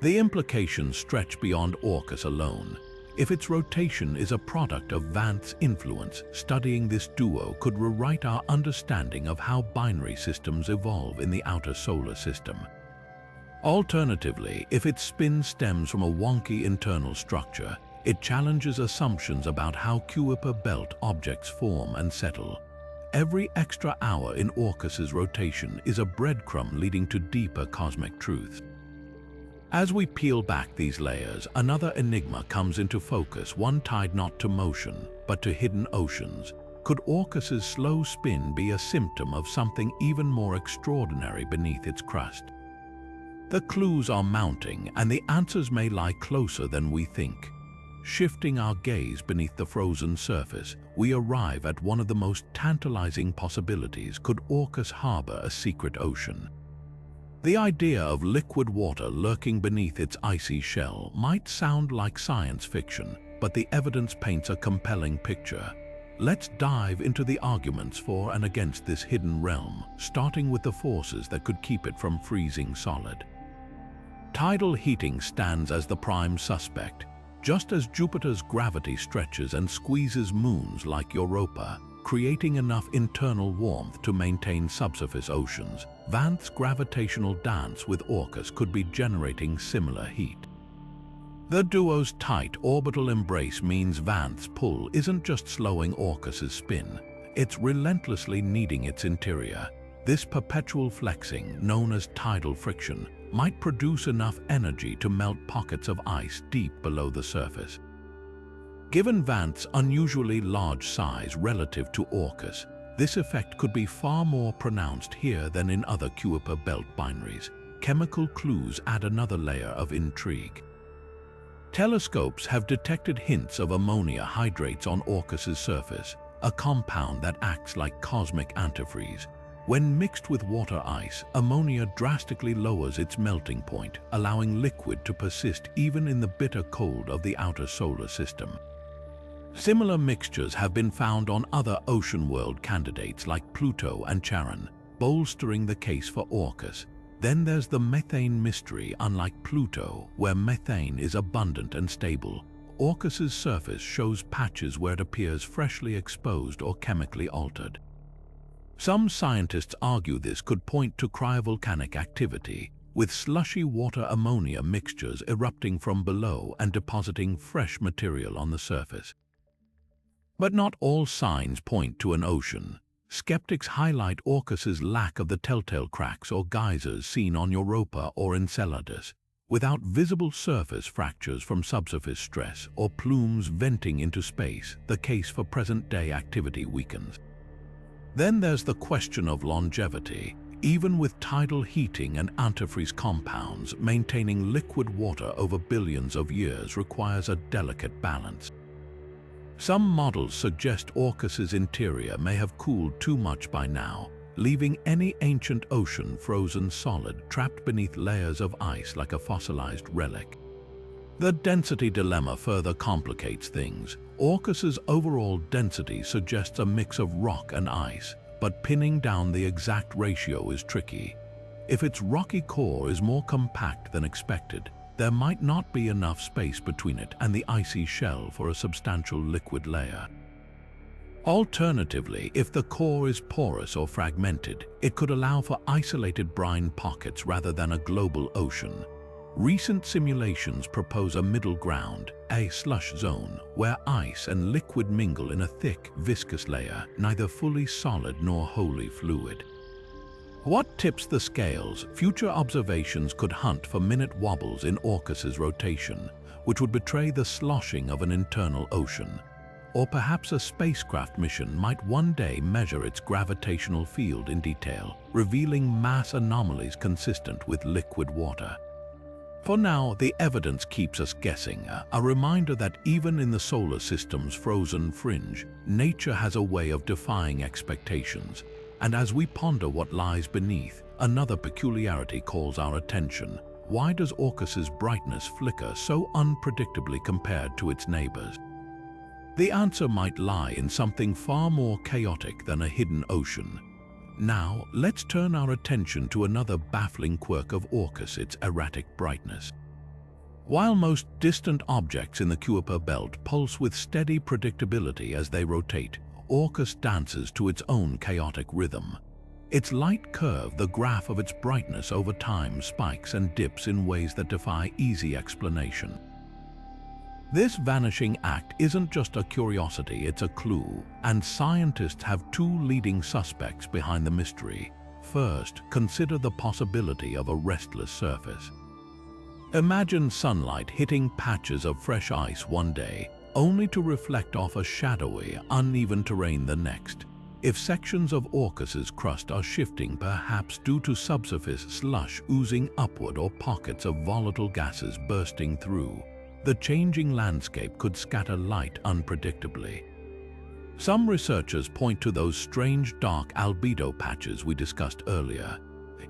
The implications stretch beyond Orcus alone. If its rotation is a product of Vanth's influence, studying this duo could rewrite our understanding of how binary systems evolve in the outer solar system. Alternatively, if its spin stems from a wonky internal structure, it challenges assumptions about how Kuiper belt objects form and settle. Every extra hour in Orcus's rotation is a breadcrumb leading to deeper cosmic truths. As we peel back these layers, another enigma comes into focus, one tied not to motion, but to hidden oceans. Could Orcus's slow spin be a symptom of something even more extraordinary beneath its crust? The clues are mounting, and the answers may lie closer than we think. Shifting our gaze beneath the frozen surface, we arrive at one of the most tantalizing possibilities. Could Orcus harbor a secret ocean? The idea of liquid water lurking beneath its icy shell might sound like science fiction, but the evidence paints a compelling picture. Let's dive into the arguments for and against this hidden realm, starting with the forces that could keep it from freezing solid. Tidal heating stands as the prime suspect. Just as Jupiter's gravity stretches and squeezes moons like Europa, creating enough internal warmth to maintain subsurface oceans, Vanth's gravitational dance with Orcus could be generating similar heat. The duo's tight orbital embrace means Vanth's pull isn't just slowing Orcus's spin, it's relentlessly kneading its interior. This perpetual flexing, known as tidal friction, might produce enough energy to melt pockets of ice deep below the surface. Given Vanth's unusually large size relative to Orcus, this effect could be far more pronounced here than in other Kuiper belt binaries. Chemical clues add another layer of intrigue. Telescopes have detected hints of ammonia hydrates on Orcus's surface, a compound that acts like cosmic antifreeze. When mixed with water ice, ammonia drastically lowers its melting point, allowing liquid to persist even in the bitter cold of the outer solar system. Similar mixtures have been found on other ocean world candidates like Pluto and Charon, bolstering the case for Orcus. Then there's the methane mystery. Unlike Pluto, where methane is abundant and stable, Orcus's surface shows patches where it appears freshly exposed or chemically altered. Some scientists argue this could point to cryovolcanic activity, with slushy water ammonia mixtures erupting from below and depositing fresh material on the surface. But not all signs point to an ocean. Skeptics highlight Orcus's lack of the telltale cracks or geysers seen on Europa or Enceladus. Without visible surface fractures from subsurface stress or plumes venting into space, the case for present-day activity weakens. Then there's the question of longevity. Even with tidal heating and antifreeze compounds, maintaining liquid water over billions of years requires a delicate balance. Some models suggest Orcus's interior may have cooled too much by now, leaving any ancient ocean frozen solid, trapped beneath layers of ice like a fossilized relic. The density dilemma further complicates things. Orcus's overall density suggests a mix of rock and ice, but pinning down the exact ratio is tricky. If its rocky core is more compact than expected, there might not be enough space between it and the icy shell for a substantial liquid layer. Alternatively, if the core is porous or fragmented, it could allow for isolated brine pockets rather than a global ocean. Recent simulations propose a middle ground, a slush zone, where ice and liquid mingle in a thick, viscous layer, neither fully solid nor wholly fluid. What tips the scales? Future observations could hunt for minute wobbles in Orcus's rotation, which would betray the sloshing of an internal ocean. Or perhaps a spacecraft mission might one day measure its gravitational field in detail, revealing mass anomalies consistent with liquid water. For now, the evidence keeps us guessing, a reminder that even in the solar system's frozen fringe, nature has a way of defying expectations. And as we ponder what lies beneath, another peculiarity calls our attention. Why does Orcus's brightness flicker so unpredictably compared to its neighbors? The answer might lie in something far more chaotic than a hidden ocean. Now, let's turn our attention to another baffling quirk of Orcus, its erratic brightness. While most distant objects in the Kuiper belt pulse with steady predictability as they rotate, Orcus dances to its own chaotic rhythm. Its light curve, the graph of its brightness over time, spikes and dips in ways that defy easy explanation. This vanishing act isn't just a curiosity, it's a clue, and scientists have two leading suspects behind the mystery. First, consider the possibility of a restless surface. Imagine sunlight hitting patches of fresh ice one day, only to reflect off a shadowy, uneven terrain the next. If sections of Orcus's crust are shifting, perhaps due to subsurface slush oozing upward or pockets of volatile gases bursting through, the changing landscape could scatter light unpredictably. Some researchers point to those strange dark albedo patches we discussed earlier.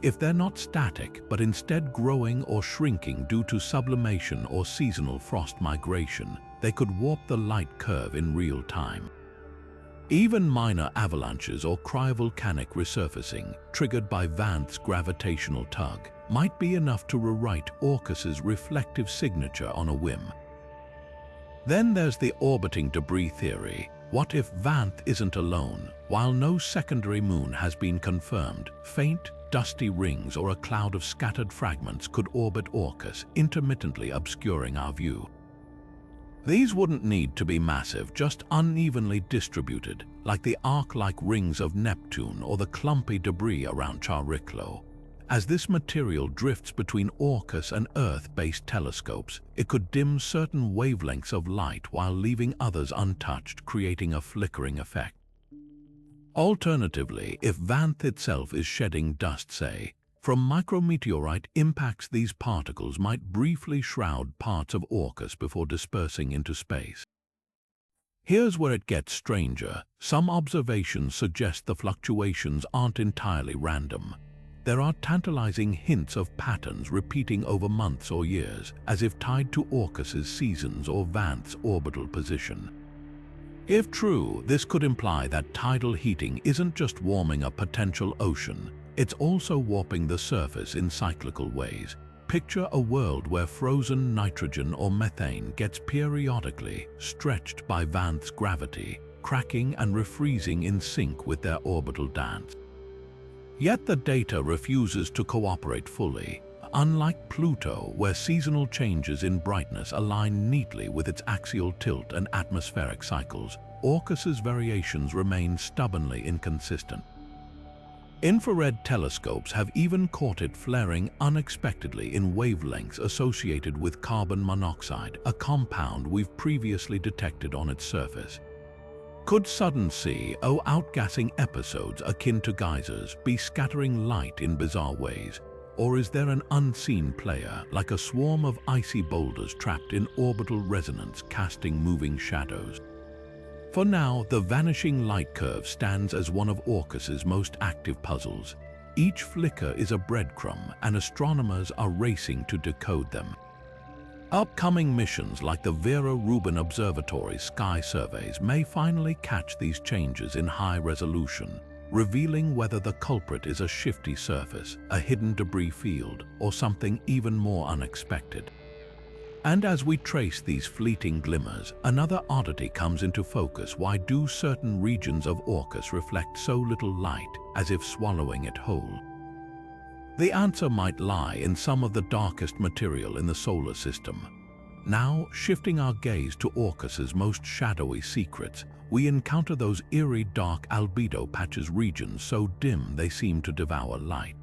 If they're not static, but instead growing or shrinking due to sublimation or seasonal frost migration, they could warp the light curve in real time. Even minor avalanches or cryovolcanic resurfacing, triggered by Vanth's gravitational tug, might be enough to rewrite Orcus's reflective signature on a whim. Then there's the orbiting debris theory. What if Vanth isn't alone? While no secondary moon has been confirmed, faint, dusty rings or a cloud of scattered fragments could orbit Orcus, intermittently obscuring our view. These wouldn't need to be massive, just unevenly distributed, like the arc-like rings of Neptune or the clumpy debris around Chariklo. As this material drifts between Orcus and Earth-based telescopes, it could dim certain wavelengths of light while leaving others untouched, creating a flickering effect. Alternatively, if Vanth itself is shedding dust, say, from micrometeorite impacts, these particles might briefly shroud parts of Orcus before dispersing into space. Here's where it gets stranger. Some observations suggest the fluctuations aren't entirely random. There are tantalizing hints of patterns repeating over months or years, as if tied to Orcus's seasons or Vanth's orbital position. If true, this could imply that tidal heating isn't just warming a potential ocean, it's also warping the surface in cyclical ways. Picture a world where frozen nitrogen or methane gets periodically stretched by Vanth's gravity, cracking and refreezing in sync with their orbital dance. Yet the data refuses to cooperate fully. Unlike Pluto, where seasonal changes in brightness align neatly with its axial tilt and atmospheric cycles, Orcus's variations remain stubbornly inconsistent. Infrared telescopes have even caught it flaring unexpectedly in wavelengths associated with carbon monoxide, a compound we've previously detected on its surface. Could sudden CO outgassing episodes akin to geysers be scattering light in bizarre ways? Or is there an unseen player, like a swarm of icy boulders trapped in orbital resonance, casting moving shadows? For now, the Vanishing Light Curve stands as one of Orcus's most active puzzles. Each flicker is a breadcrumb, and astronomers are racing to decode them. Upcoming missions like the Vera Rubin Observatory's sky surveys may finally catch these changes in high resolution, revealing whether the culprit is a shifty surface, a hidden debris field, or something even more unexpected. And as we trace these fleeting glimmers, another oddity comes into focus. Why do certain regions of Orcus reflect so little light, as if swallowing it whole? The answer might lie in some of the darkest material in the solar system. Now, shifting our gaze to Orcus's most shadowy secrets, we encounter those eerie dark albedo patches, regions so dim they seem to devour light.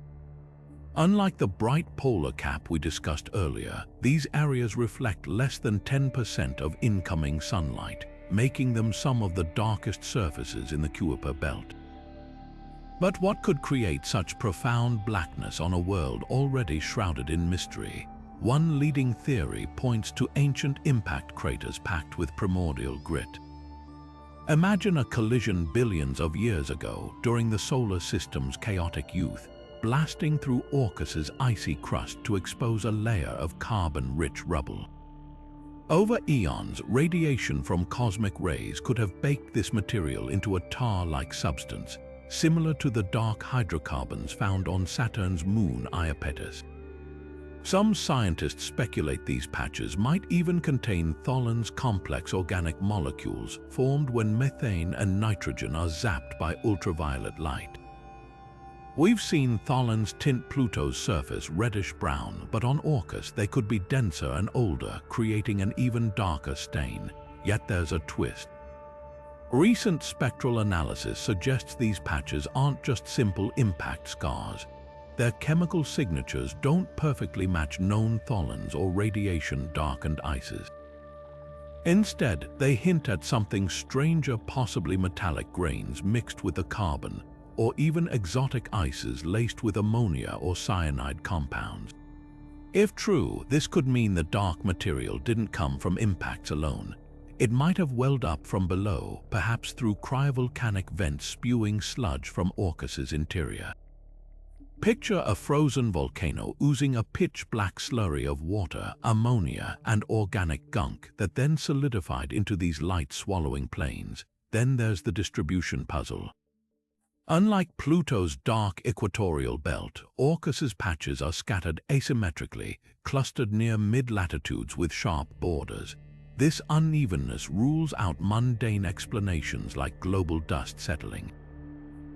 Unlike the bright polar cap we discussed earlier, these areas reflect less than 10% of incoming sunlight, making them some of the darkest surfaces in the Kuiper belt. But what could create such profound blackness on a world already shrouded in mystery? One leading theory points to ancient impact craters packed with primordial grit. Imagine a collision billions of years ago during the solar system's chaotic youth, blasting through Orcus's icy crust to expose a layer of carbon-rich rubble. Over eons, radiation from cosmic rays could have baked this material into a tar-like substance, similar to the dark hydrocarbons found on Saturn's moon Iapetus. Some scientists speculate these patches might even contain Tholen's complex organic molecules formed when methane and nitrogen are zapped by ultraviolet light. We've seen Tholen's tint Pluto's surface reddish-brown, but on Orcus they could be denser and older, creating an even darker stain. Yet there's a twist. Recent spectral analysis suggests these patches aren't just simple impact scars. Their chemical signatures don't perfectly match known Tholens or radiation-darkened ices. Instead, they hint at something stranger, possibly metallic grains mixed with the carbon, or even exotic ices laced with ammonia or cyanide compounds. If true, this could mean the dark material didn't come from impacts alone. It might have welled up from below, perhaps through cryovolcanic vents spewing sludge from Orcus's interior. Picture a frozen volcano oozing a pitch-black slurry of water, ammonia, and organic gunk that then solidified into these light-swallowing plains. Then there's the distribution puzzle. Unlike Pluto's dark equatorial belt, Orcus's patches are scattered asymmetrically, clustered near mid-latitudes with sharp borders. This unevenness rules out mundane explanations like global dust settling.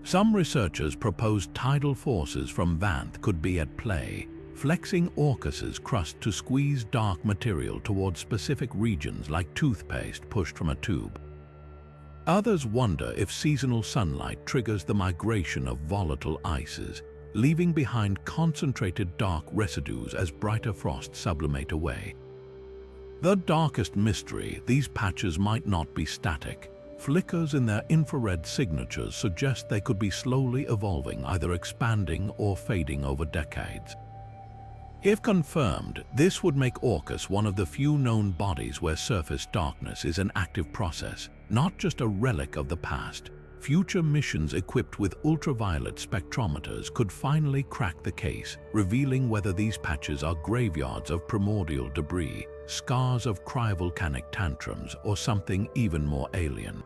Some researchers propose tidal forces from Vanth could be at play, flexing Orcus's crust to squeeze dark material towards specific regions like toothpaste pushed from a tube. Others wonder if seasonal sunlight triggers the migration of volatile ices, leaving behind concentrated dark residues as brighter frosts sublimate away. The darkest mystery, these patches might not be static. Flickers in their infrared signatures suggest they could be slowly evolving, either expanding or fading over decades. If confirmed, this would make Orcus one of the few known bodies where surface darkness is an active process, not just a relic of the past. Future missions equipped with ultraviolet spectrometers could finally crack the case, revealing whether these patches are graveyards of primordial debris, scars of cryovolcanic tantrums, or something even more alien.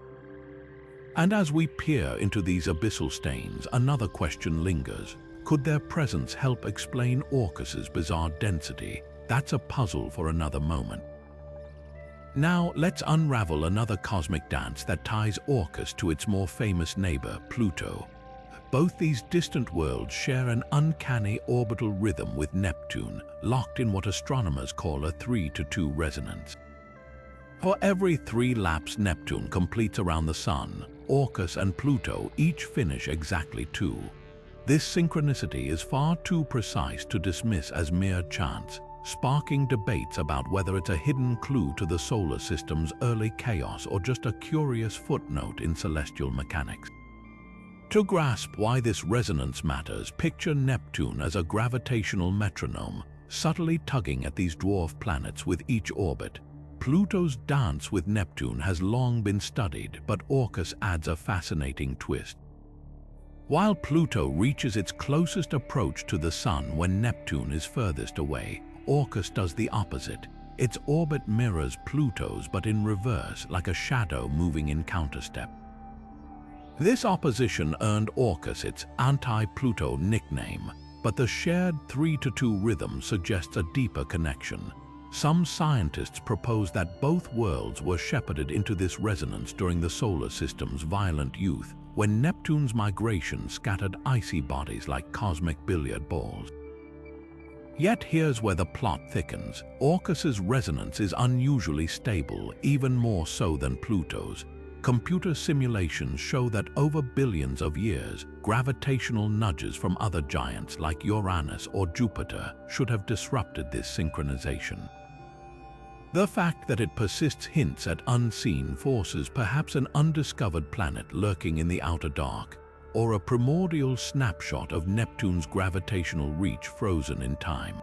And as we peer into these abyssal stains, another question lingers. Could their presence help explain Orcus's bizarre density? That's a puzzle for another moment. Now let's unravel another cosmic dance that ties Orcus to its more famous neighbor, Pluto. Both these distant worlds share an uncanny orbital rhythm with Neptune, locked in what astronomers call a 3-to-2 resonance. For every 3 laps Neptune completes around the Sun, Orcus and Pluto each finish exactly 2. This synchronicity is far too precise to dismiss as mere chance, sparking debates about whether it's a hidden clue to the solar system's early chaos or just a curious footnote in celestial mechanics. To grasp why this resonance matters, picture Neptune as a gravitational metronome, subtly tugging at these dwarf planets with each orbit. Pluto's dance with Neptune has long been studied, but Orcus adds a fascinating twist. While Pluto reaches its closest approach to the Sun when Neptune is furthest away, Orcus does the opposite. Its orbit mirrors Pluto's but in reverse, like a shadow moving in counterstep. This opposition earned Orcus its anti-Pluto nickname, but the shared 3-to-2 rhythm suggests a deeper connection. Some scientists propose that both worlds were shepherded into this resonance during the solar system's violent youth, when Neptune's migration scattered icy bodies like cosmic billiard balls. Yet here's where the plot thickens. Orcus's resonance is unusually stable, even more so than Pluto's. Computer simulations show that over billions of years, gravitational nudges from other giants like Uranus or Jupiter should have disrupted this synchronization. The fact that it persists hints at unseen forces, perhaps an undiscovered planet lurking in the outer dark, or a primordial snapshot of Neptune's gravitational reach frozen in time.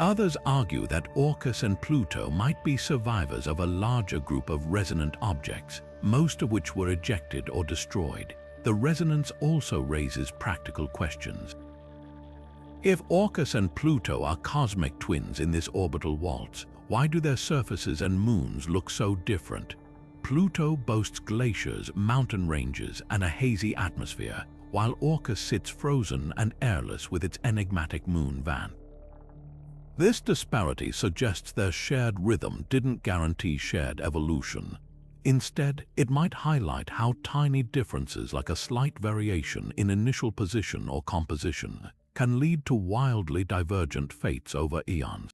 Others argue that Orcus and Pluto might be survivors of a larger group of resonant objects, most of which were ejected or destroyed. The resonance also raises practical questions. If Orcus and Pluto are cosmic twins in this orbital waltz, why do their surfaces and moons look so different? Pluto boasts glaciers, mountain ranges, and a hazy atmosphere, while Orcus sits frozen and airless with its enigmatic moon Vanth. This disparity suggests their shared rhythm didn't guarantee shared evolution. Instead, it might highlight how tiny differences, like a slight variation in initial position or composition, can lead to wildly divergent fates over eons.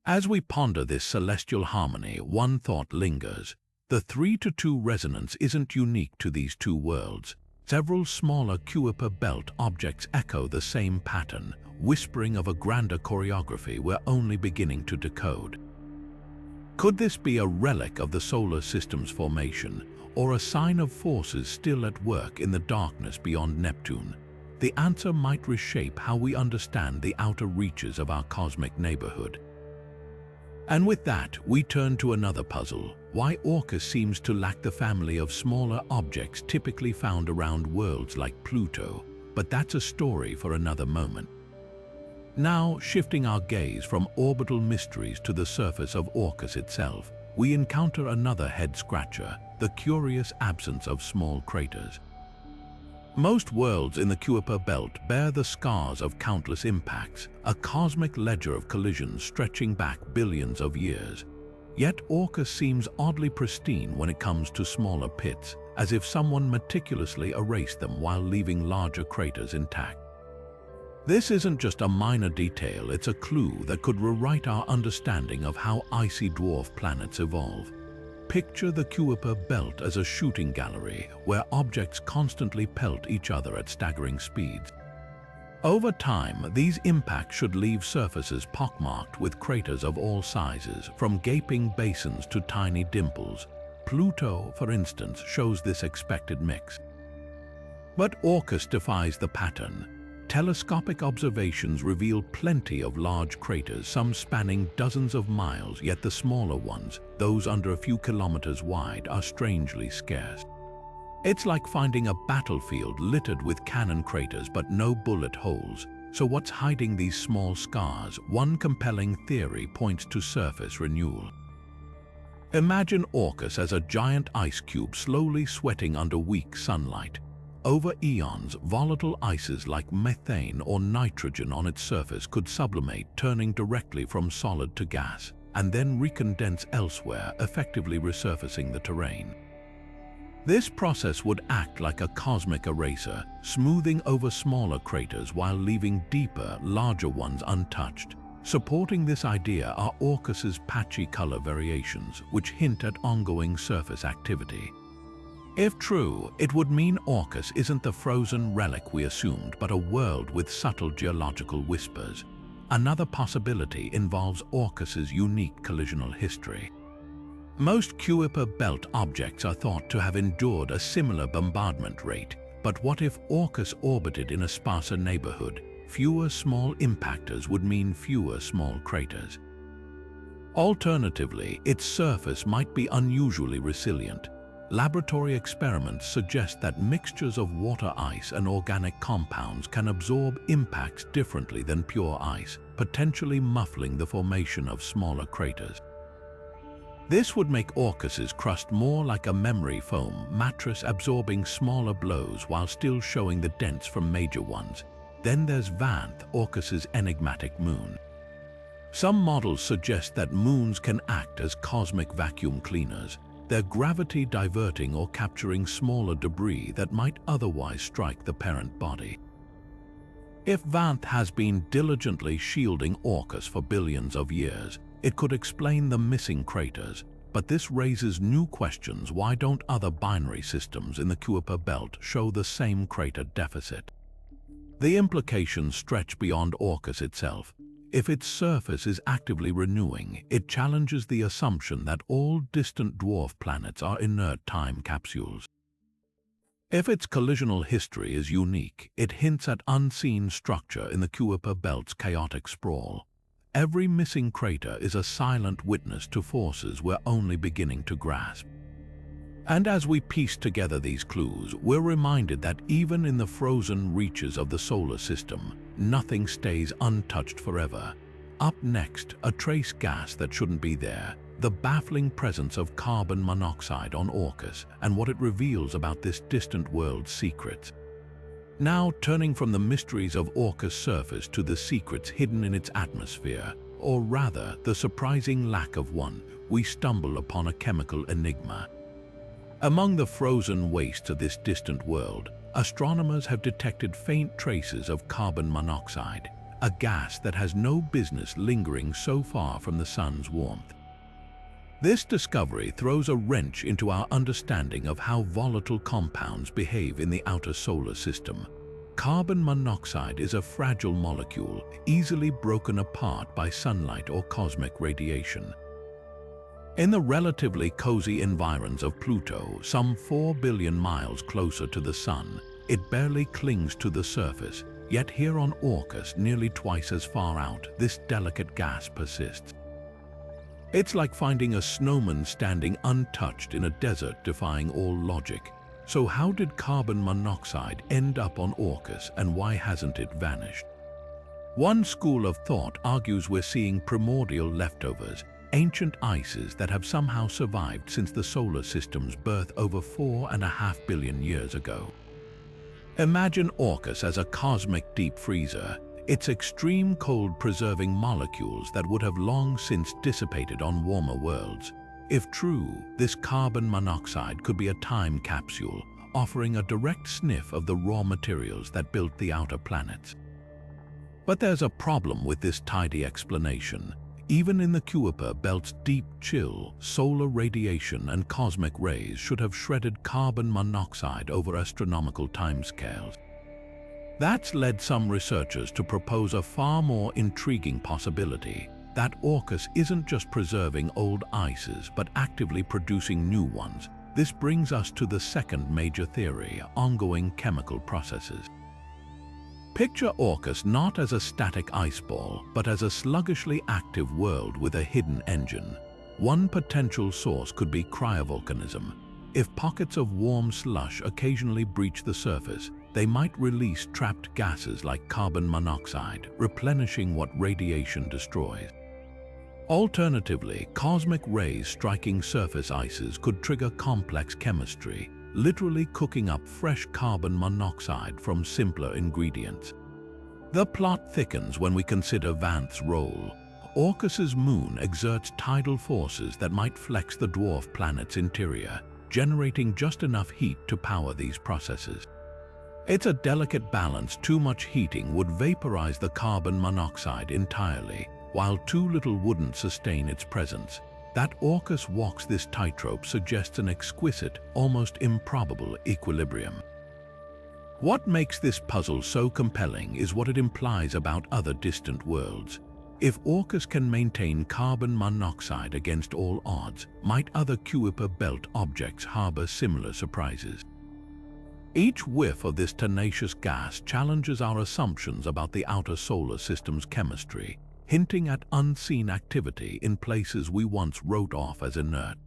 As we ponder this celestial harmony, one thought lingers. The 3-to-2 resonance isn't unique to these two worlds. Several smaller Kuiper belt objects echo the same pattern, whispering of a grander choreography we're only beginning to decode. Could this be a relic of the solar system's formation, or a sign of forces still at work in the darkness beyond Neptune? The answer might reshape how we understand the outer reaches of our cosmic neighborhood. And with that, we turn to another puzzle: why Orcus seems to lack the family of smaller objects typically found around worlds like Pluto. But that's a story for another moment. Now, shifting our gaze from orbital mysteries to the surface of Orcus itself, we encounter another head-scratcher: the curious absence of small craters. Most worlds in the Kuiper belt bear the scars of countless impacts, a cosmic ledger of collisions stretching back billions of years. Yet Orcus seems oddly pristine when it comes to smaller pits, as if someone meticulously erased them while leaving larger craters intact. This isn't just a minor detail, it's a clue that could rewrite our understanding of how icy dwarf planets evolve. Picture the Kuiper belt as a shooting gallery where objects constantly pelt each other at staggering speeds. Over time, these impacts should leave surfaces pockmarked with craters of all sizes, from gaping basins to tiny dimples. Pluto, for instance, shows this expected mix. But Orcus defies the pattern. Telescopic observations reveal plenty of large craters, some spanning dozens of miles, yet the smaller ones, those under a few kilometers wide, are strangely scarce. It's like finding a battlefield littered with cannon craters but no bullet holes. So what's hiding these small scars? One compelling theory points to surface renewal. Imagine Orcus as a giant ice cube slowly sweating under weak sunlight. Over eons, volatile ices like methane or nitrogen on its surface could sublimate, turning directly from solid to gas, and then recondense elsewhere, effectively resurfacing the terrain. This process would act like a cosmic eraser, smoothing over smaller craters while leaving deeper, larger ones untouched. Supporting this idea are Orcus's patchy color variations, which hint at ongoing surface activity. If true, it would mean Orcus isn't the frozen relic we assumed, but a world with subtle geological whispers. Another possibility involves Orcus's unique collisional history. Most Kuiper belt objects are thought to have endured a similar bombardment rate, but what if Orcus orbited in a sparser neighborhood? Fewer small impactors would mean fewer small craters. Alternatively, its surface might be unusually resilient. Laboratory experiments suggest that mixtures of water ice and organic compounds can absorb impacts differently than pure ice, potentially muffling the formation of smaller craters. This would make Orcus's crust more like a memory foam mattress, absorbing smaller blows while still showing the dents from major ones. Then there's Vanth, Orcus's enigmatic moon. Some models suggest that moons can act as cosmic vacuum cleaners, their gravity diverting or capturing smaller debris that might otherwise strike the parent body. If Vanth has been diligently shielding Orcus for billions of years, it could explain the missing craters, but this raises new questions. Why don't other binary systems in the Kuiper belt show the same crater deficit? The implications stretch beyond Orcus itself. If its surface is actively renewing, it challenges the assumption that all distant dwarf planets are inert time capsules. If its collisional history is unique, it hints at unseen structure in the Kuiper belt's chaotic sprawl. Every missing crater is a silent witness to forces we're only beginning to grasp. And as we piece together these clues, we're reminded that even in the frozen reaches of the solar system, nothing stays untouched forever. Up next, a trace gas that shouldn't be there, the baffling presence of carbon monoxide on Orcus and what it reveals about this distant world's secrets. Now, turning from the mysteries of Orcus' surface to the secrets hidden in its atmosphere, or rather, the surprising lack of one, we stumble upon a chemical enigma. Among the frozen wastes of this distant world, astronomers have detected faint traces of carbon monoxide, a gas that has no business lingering so far from the sun's warmth. This discovery throws a wrench into our understanding of how volatile compounds behave in the outer solar system. Carbon monoxide is a fragile molecule, easily broken apart by sunlight or cosmic radiation. In the relatively cozy environs of Pluto, some 4 billion miles closer to the Sun, it barely clings to the surface, yet here on Orcus, nearly twice as far out, this delicate gas persists. It's like finding a snowman standing untouched in a desert, defying all logic. So how did carbon monoxide end up on Orcus, and why hasn't it vanished? One school of thought argues we're seeing primordial leftovers, ancient ices that have somehow survived since the solar system's birth over 4.5 billion years ago. Imagine Orcus as a cosmic deep freezer, its extreme cold preserving molecules that would have long since dissipated on warmer worlds. If true, this carbon monoxide could be a time capsule, offering a direct sniff of the raw materials that built the outer planets. But there's a problem with this tidy explanation. Even in the Kuiper belt's deep chill, solar radiation and cosmic rays should have shredded carbon monoxide over astronomical timescales. That's led some researchers to propose a far more intriguing possibility, that Orcus isn't just preserving old ices but actively producing new ones. This brings us to the second major theory: ongoing chemical processes. Picture Orcus not as a static ice ball, but as a sluggishly active world with a hidden engine. One potential source could be cryovolcanism. If pockets of warm slush occasionally breach the surface, they might release trapped gases like carbon monoxide, replenishing what radiation destroys. Alternatively, cosmic rays striking surface ices could trigger complex chemistry, literally cooking up fresh carbon monoxide from simpler ingredients. The plot thickens when we consider Vanth's role. Orcus's moon exerts tidal forces that might flex the dwarf planet's interior, generating just enough heat to power these processes. It's a delicate balance. Too much heating would vaporize the carbon monoxide entirely, while too little wouldn't sustain its presence. That Orcus walks this tightrope suggests an exquisite, almost improbable equilibrium. What makes this puzzle so compelling is what it implies about other distant worlds. If Orcus can maintain carbon monoxide against all odds, might other Kuiper belt objects harbor similar surprises? Each whiff of this tenacious gas challenges our assumptions about the outer solar system's chemistry, hinting at unseen activity in places we once wrote off as inert.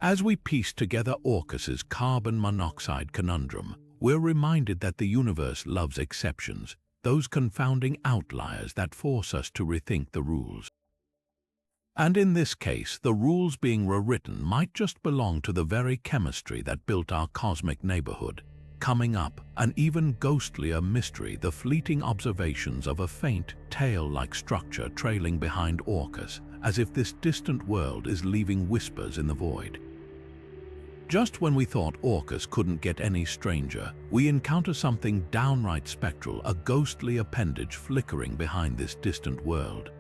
As we piece together Orcus's carbon monoxide conundrum, we're reminded that the universe loves exceptions, those confounding outliers that force us to rethink the rules. And in this case, the rules being rewritten might just belong to the very chemistry that built our cosmic neighborhood. Coming up, an even ghostlier mystery: the fleeting observations of a faint, tail-like structure trailing behind Orcus, as if this distant world is leaving whispers in the void. Just when we thought Orcus couldn't get any stranger, we encounter something downright spectral, a ghostly appendage flickering behind this distant world.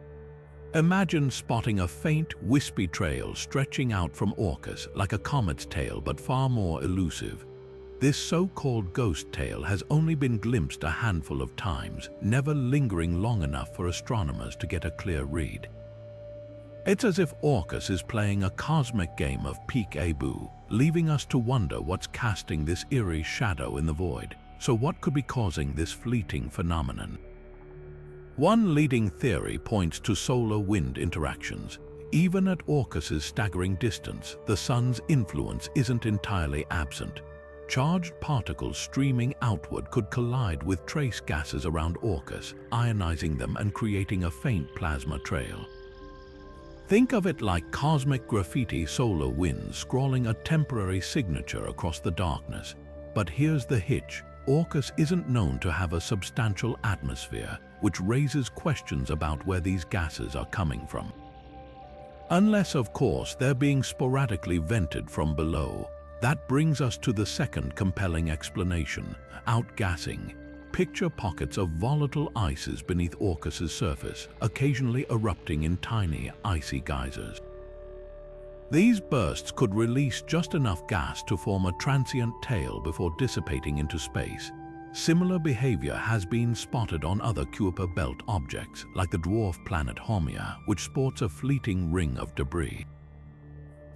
Imagine spotting a faint, wispy trail stretching out from Orcus, like a comet's tail but far more elusive. This so-called ghost tail has only been glimpsed a handful of times, never lingering long enough for astronomers to get a clear read. It's as if Orcus is playing a cosmic game of peek-a-boo, leaving us to wonder what's casting this eerie shadow in the void. So what could be causing this fleeting phenomenon? One leading theory points to solar wind interactions. Even at Orcus's staggering distance, the sun's influence isn't entirely absent. Charged particles streaming outward could collide with trace gases around Orcus, ionizing them and creating a faint plasma trail. Think of it like cosmic graffiti, solar winds scrawling a temporary signature across the darkness. But here's the hitch: Orcus isn't known to have a substantial atmosphere, which raises questions about where these gases are coming from. Unless, of course, they're being sporadically vented from below. That brings us to the second compelling explanation: outgassing. Picture pockets of volatile ices beneath Orcus's surface, occasionally erupting in tiny, icy geysers. These bursts could release just enough gas to form a transient tail before dissipating into space. Similar behavior has been spotted on other Kuiper belt objects, like the dwarf planet Haumea, which sports a fleeting ring of debris.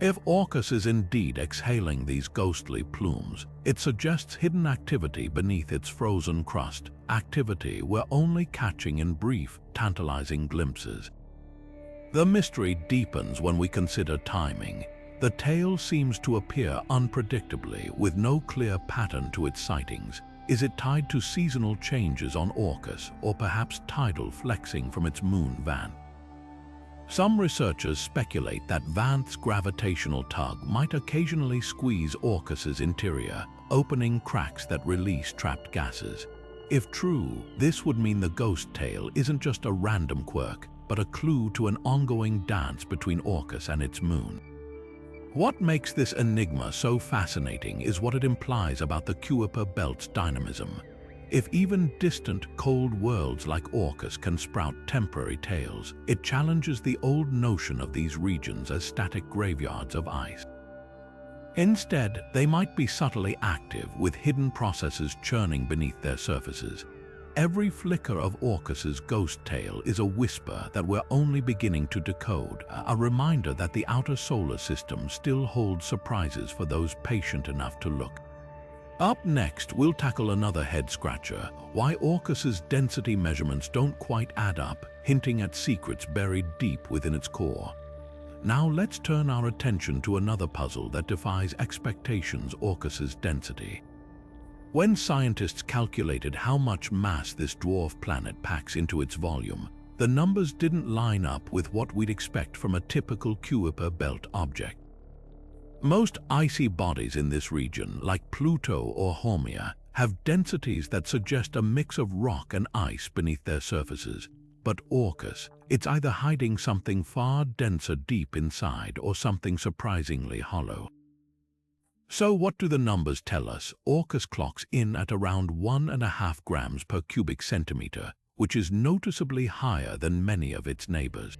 If Orcus is indeed exhaling these ghostly plumes, it suggests hidden activity beneath its frozen crust, activity we're only catching in brief, tantalizing glimpses. The mystery deepens when we consider timing. The tail seems to appear unpredictably, with no clear pattern to its sightings. Is it tied to seasonal changes on Orcus, or perhaps tidal flexing from its moon Vanth? Some researchers speculate that Vanth's gravitational tug might occasionally squeeze Orcus's interior, opening cracks that release trapped gases. If true, this would mean the ghost tail isn't just a random quirk, but a clue to an ongoing dance between Orcus and its moon. What makes this enigma so fascinating is what it implies about the Kuiper belt's dynamism. If even distant, cold worlds like Orcus can sprout temporary tails, it challenges the old notion of these regions as static graveyards of ice. Instead, they might be subtly active, with hidden processes churning beneath their surfaces. Every flicker of Orcus's ghost tail is a whisper that we're only beginning to decode, a reminder that the outer solar system still holds surprises for those patient enough to look. Up next, we'll tackle another head-scratcher: why Orcus's density measurements don't quite add up, hinting at secrets buried deep within its core. Now let's turn our attention to another puzzle that defies expectations: Orcus's density. When scientists calculated how much mass this dwarf planet packs into its volume, the numbers didn't line up with what we'd expect from a typical Kuiper belt object. Most icy bodies in this region, like Pluto or Haumea, have densities that suggest a mix of rock and ice beneath their surfaces. But Orcus, it's either hiding something far denser deep inside or something surprisingly hollow. So what do the numbers tell us? Orcus clocks in at around 1.5 grams per cubic centimeter, which is noticeably higher than many of its neighbors.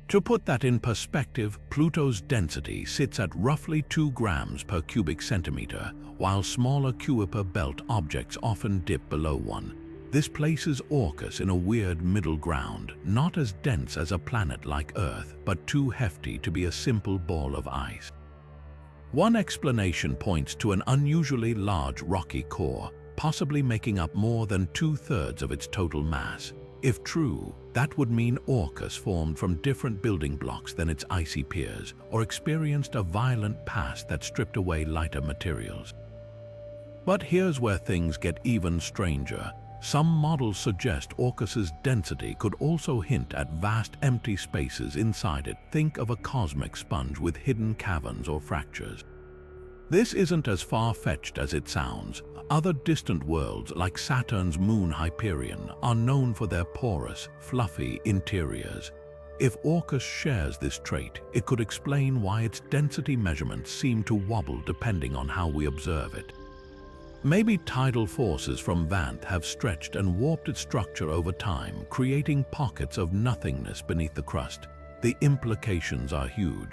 To put that in perspective, Pluto's density sits at roughly 2 grams per cubic centimeter, while smaller Kuiper belt objects often dip below 1. This places Orcus in a weird middle ground, not as dense as a planet like Earth, but too hefty to be a simple ball of ice. One explanation points to an unusually large rocky core, possibly making up more than 2/3 of its total mass. If true, that would mean Orcus formed from different building blocks than its icy peers, or experienced a violent past that stripped away lighter materials. But here's where things get even stranger. Some models suggest Orcus's density could also hint at vast empty spaces inside it. Think of a cosmic sponge with hidden caverns or fractures. This isn't as far-fetched as it sounds. Other distant worlds, like Saturn's moon Hyperion, are known for their porous, fluffy interiors. If Orcus shares this trait, it could explain why its density measurements seem to wobble depending on how we observe it. Maybe tidal forces from Vanth have stretched and warped its structure over time, creating pockets of nothingness beneath the crust. The implications are huge.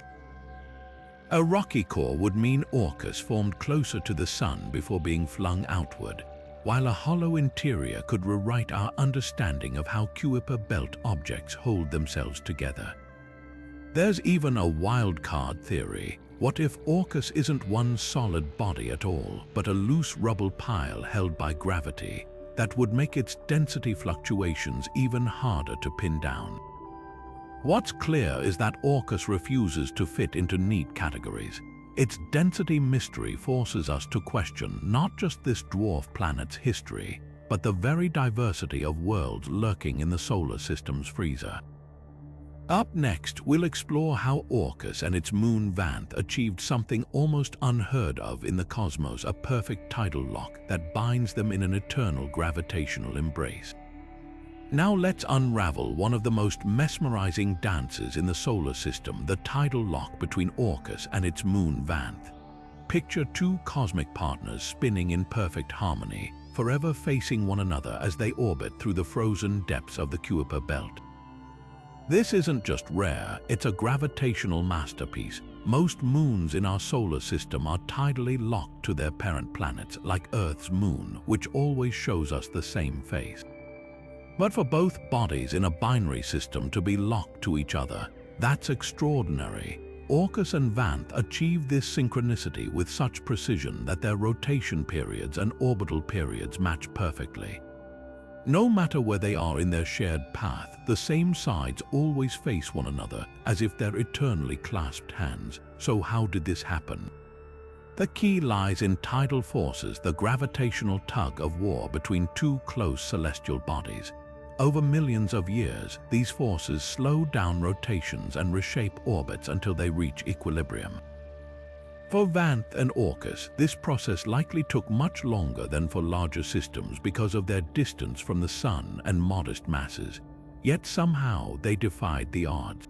A rocky core would mean Orcus formed closer to the Sun before being flung outward, while a hollow interior could rewrite our understanding of how Kuiper belt objects hold themselves together. There's even a wild card theory. What if Orcus isn't one solid body at all, but a loose rubble pile held by gravity? That would make its density fluctuations even harder to pin down. What's clear is that Orcus refuses to fit into neat categories. Its density mystery forces us to question not just this dwarf planet's history, but the very diversity of worlds lurking in the solar system's freezer. Up next, we'll explore how Orcus and its moon Vanth achieved something almost unheard of in the cosmos: a perfect tidal lock that binds them in an eternal gravitational embrace. Now let's unravel one of the most mesmerizing dances in the solar system: the tidal lock between Orcus and its moon Vanth. Picture two cosmic partners spinning in perfect harmony, forever facing one another as they orbit through the frozen depths of the Kuiper belt. This isn't just rare, it's a gravitational masterpiece. Most moons in our solar system are tidally locked to their parent planets, like Earth's moon, which always shows us the same face. But for both bodies in a binary system to be locked to each other, that's extraordinary. Orcus and Vanth achieved this synchronicity with such precision that their rotation periods and orbital periods match perfectly. No matter where they are in their shared path, the same sides always face one another, as if they're eternally clasped hands. So how did this happen? The key lies in tidal forces, the gravitational tug of war between two close celestial bodies. Over millions of years, these forces slow down rotations and reshape orbits until they reach equilibrium. For Vanth and Orcus, this process likely took much longer than for larger systems because of their distance from the Sun and modest masses. Yet somehow they defied the odds.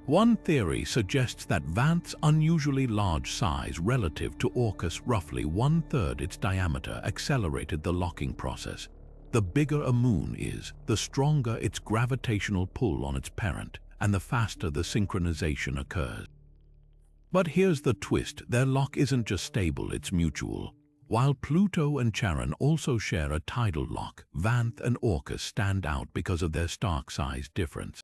One theory suggests that Vanth's unusually large size relative to Orcus, roughly 1/3 its diameter, accelerated the locking process. The bigger a moon is, the stronger its gravitational pull on its parent, and the faster the synchronization occurs. But here's the twist: their lock isn't just stable, it's mutual. While Pluto and Charon also share a tidal lock, Vanth and Orcus stand out because of their stark size difference.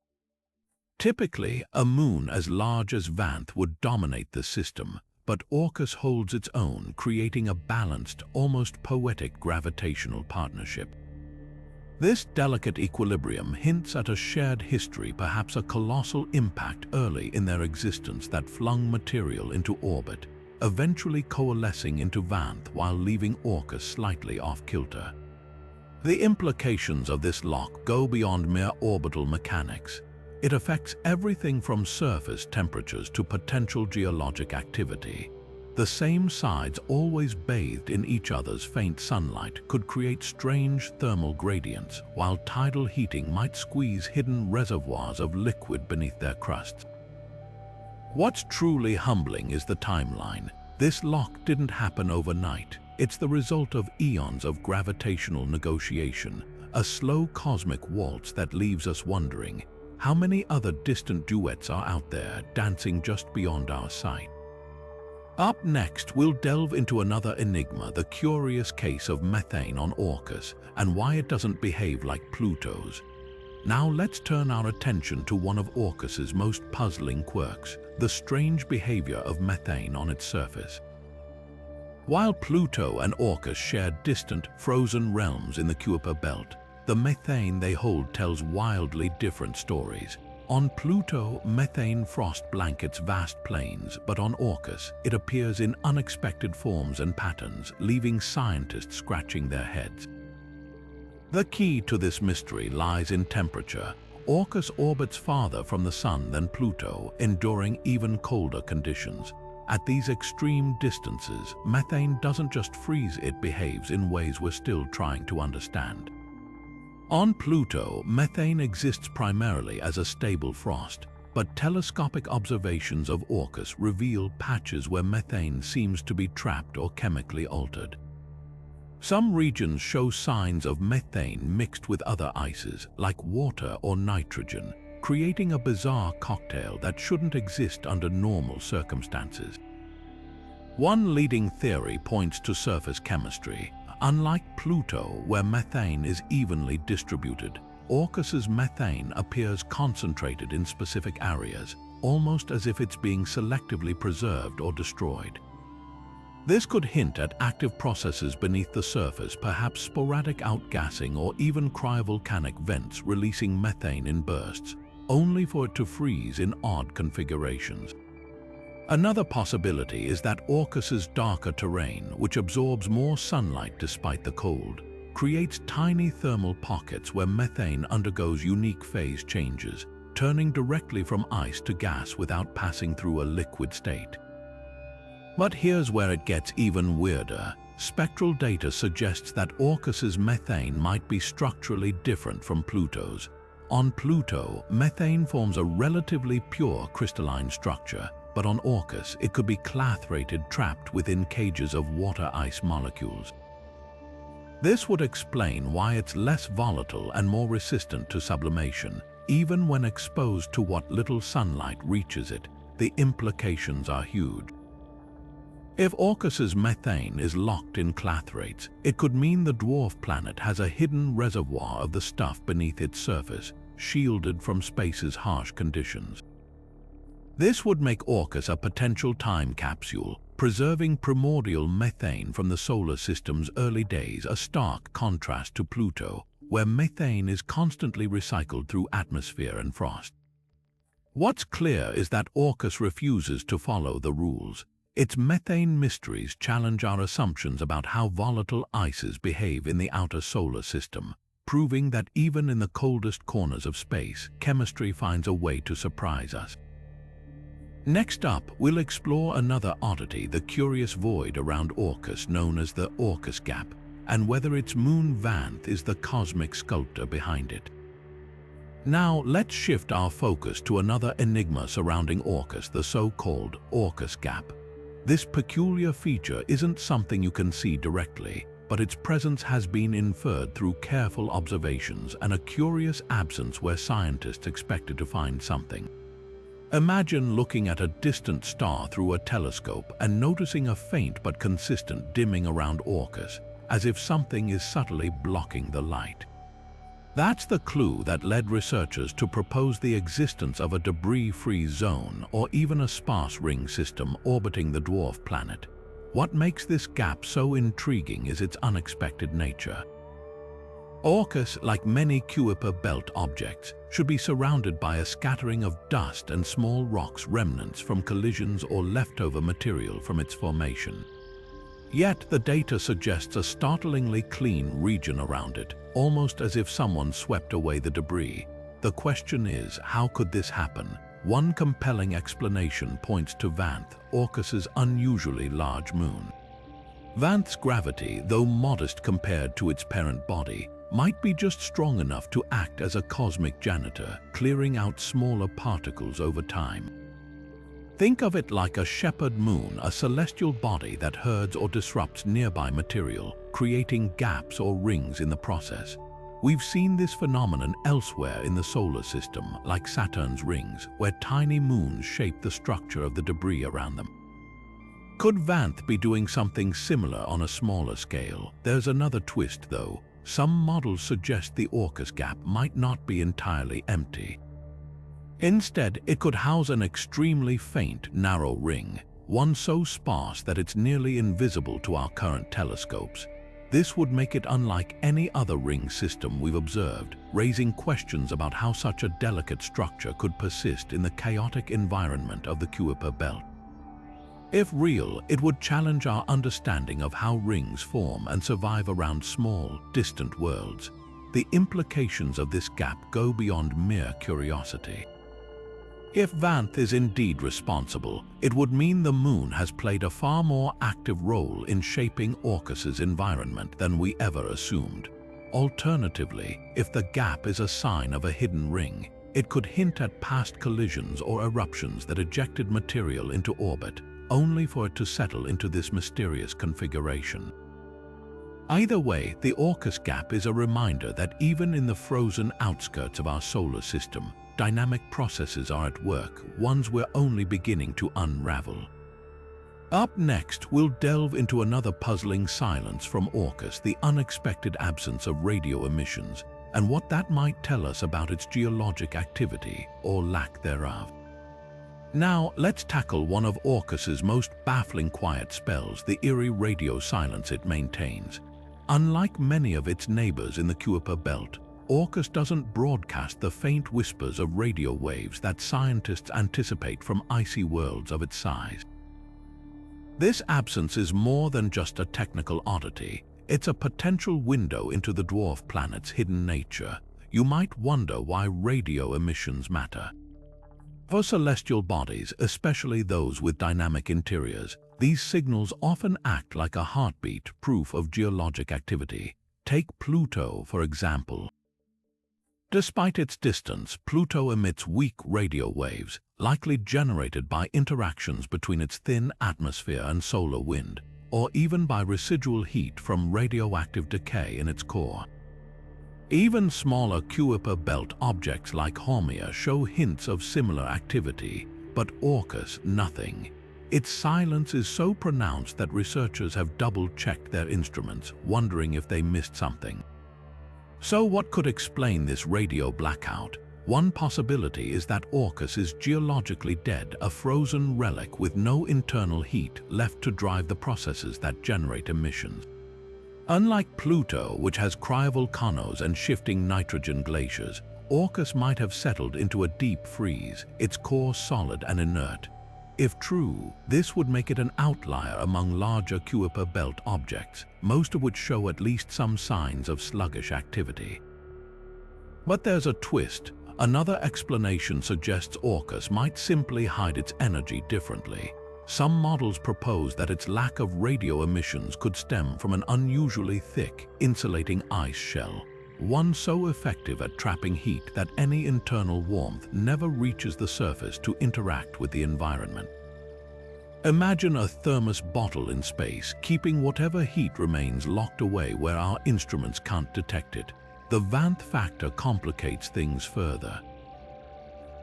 Typically, a moon as large as Vanth would dominate the system, but Orcus holds its own, creating a balanced, almost poetic gravitational partnership. This delicate equilibrium hints at a shared history, perhaps a colossal impact early in their existence that flung material into orbit, eventually coalescing into Vanth while leaving Orcus slightly off-kilter. The implications of this lock go beyond mere orbital mechanics. It affects everything from surface temperatures to potential geologic activity. The same sides, always bathed in each other's faint sunlight, could create strange thermal gradients, while tidal heating might squeeze hidden reservoirs of liquid beneath their crusts. What's truly humbling is the timeline. This lock didn't happen overnight. It's the result of eons of gravitational negotiation, a slow cosmic waltz that leaves us wondering, how many other distant duets are out there dancing just beyond our sight? Up next, we'll delve into another enigma, the curious case of methane on Orcus and why it doesn't behave like Pluto's. Now let's turn our attention to one of Orcus's most puzzling quirks, the strange behavior of methane on its surface. While Pluto and Orcus share distant, frozen realms in the Kuiper belt, the methane they hold tells wildly different stories. On Pluto, methane frost blankets vast plains, but on Orcus, it appears in unexpected forms and patterns, leaving scientists scratching their heads. The key to this mystery lies in temperature. Orcus orbits farther from the Sun than Pluto, enduring even colder conditions. At these extreme distances, methane doesn't just freeze, it behaves in ways we're still trying to understand. On Pluto, methane exists primarily as a stable frost, but telescopic observations of Orcus reveal patches where methane seems to be trapped or chemically altered. Some regions show signs of methane mixed with other ices, like water or nitrogen, creating a bizarre cocktail that shouldn't exist under normal circumstances. One leading theory points to surface chemistry. Unlike Pluto, where methane is evenly distributed, Orcus's methane appears concentrated in specific areas, almost as if it's being selectively preserved or destroyed. This could hint at active processes beneath the surface, perhaps sporadic outgassing or even cryovolcanic vents releasing methane in bursts, only for it to freeze in odd configurations. Another possibility is that Orcus's darker terrain, which absorbs more sunlight despite the cold, creates tiny thermal pockets where methane undergoes unique phase changes, turning directly from ice to gas without passing through a liquid state. But here's where it gets even weirder. Spectral data suggests that Orcus's methane might be structurally different from Pluto's. On Pluto, methane forms a relatively pure crystalline structure, but on Orcus, it could be clathrated, trapped within cages of water-ice molecules. This would explain why it's less volatile and more resistant to sublimation, even when exposed to what little sunlight reaches it. The implications are huge. If Orcus's methane is locked in clathrates, it could mean the dwarf planet has a hidden reservoir of the stuff beneath its surface, shielded from space's harsh conditions. This would make Orcus a potential time capsule, preserving primordial methane from the solar system's early days, a stark contrast to Pluto, where methane is constantly recycled through atmosphere and frost. What's clear is that Orcus refuses to follow the rules. Its methane mysteries challenge our assumptions about how volatile ices behave in the outer solar system, proving that even in the coldest corners of space, chemistry finds a way to surprise us. Next up, we'll explore another oddity, the curious void around Orcus known as the Orcus Gap, and whether its moon Vanth is the cosmic sculptor behind it. Now let's shift our focus to another enigma surrounding Orcus, the so-called Orcus Gap. This peculiar feature isn't something you can see directly, but its presence has been inferred through careful observations and a curious absence where scientists expected to find something. Imagine looking at a distant star through a telescope and noticing a faint but consistent dimming around Orcus, as if something is subtly blocking the light. That's the clue that led researchers to propose the existence of a debris-free zone or even a sparse ring system orbiting the dwarf planet. What makes this gap so intriguing is its unexpected nature. Orcus, like many Kuiper belt objects, should be surrounded by a scattering of dust and small rocks, remnants from collisions or leftover material from its formation. Yet the data suggests a startlingly clean region around it, almost as if someone swept away the debris. The question is, how could this happen? One compelling explanation points to Vanth, Orcus's unusually large moon. Vanth's gravity, though modest compared to its parent body, might be just strong enough to act as a cosmic janitor, clearing out smaller particles over time. Think of it like a shepherd moon, a celestial body that herds or disrupts nearby material, creating gaps or rings in the process. We've seen this phenomenon elsewhere in the solar system, like Saturn's rings, where tiny moons shape the structure of the debris around them. Could Vanth be doing something similar on a smaller scale? There's another twist, though. Some models suggest the Orcus Gap might not be entirely empty. Instead, it could house an extremely faint, narrow ring, one so sparse that it's nearly invisible to our current telescopes. This would make it unlike any other ring system we've observed, raising questions about how such a delicate structure could persist in the chaotic environment of the Kuiper belt. If real, it would challenge our understanding of how rings form and survive around small, distant worlds. The implications of this gap go beyond mere curiosity. If Vanth is indeed responsible, it would mean the moon has played a far more active role in shaping Orcus's environment than we ever assumed. Alternatively, if the gap is a sign of a hidden ring, it could hint at past collisions or eruptions that ejected material into orbit, only for it to settle into this mysterious configuration. Either way, the Orcus Gap is a reminder that even in the frozen outskirts of our solar system, dynamic processes are at work, ones we're only beginning to unravel. Up next, we'll delve into another puzzling silence from Orcus, the unexpected absence of radio emissions, and what that might tell us about its geologic activity, or lack thereof. Now, let's tackle one of Orcus's most baffling quiet spells, the eerie radio silence it maintains. Unlike many of its neighbors in the Kuiper belt, Orcus doesn't broadcast the faint whispers of radio waves that scientists anticipate from icy worlds of its size. This absence is more than just a technical oddity. It's a potential window into the dwarf planet's hidden nature. You might wonder why radio emissions matter. For celestial bodies, especially those with dynamic interiors, these signals often act like a heartbeat, proof of geologic activity. Take Pluto, for example. Despite its distance, Pluto emits weak radio waves, likely generated by interactions between its thin atmosphere and solar wind, or even by residual heat from radioactive decay in its core. Even smaller Kuiper belt objects like Haumea show hints of similar activity, but Orcus, nothing. Its silence is so pronounced that researchers have double-checked their instruments, wondering if they missed something. So what could explain this radio blackout? One possibility is that Orcus is geologically dead, a frozen relic with no internal heat left to drive the processes that generate emissions. Unlike Pluto, which has cryovolcanoes and shifting nitrogen glaciers, Orcus might have settled into a deep freeze, its core solid and inert. If true, this would make it an outlier among larger Kuiper belt objects, most of which show at least some signs of sluggish activity. But there's a twist. Another explanation suggests Orcus might simply hide its energy differently. Some models propose that its lack of radio emissions could stem from an unusually thick, insulating ice shell. one so effective at trapping heat that any internal warmth never reaches the surface to interact with the environment. Imagine a thermos bottle in space, keeping whatever heat remains locked away where our instruments can't detect it. The Vanth factor complicates things further.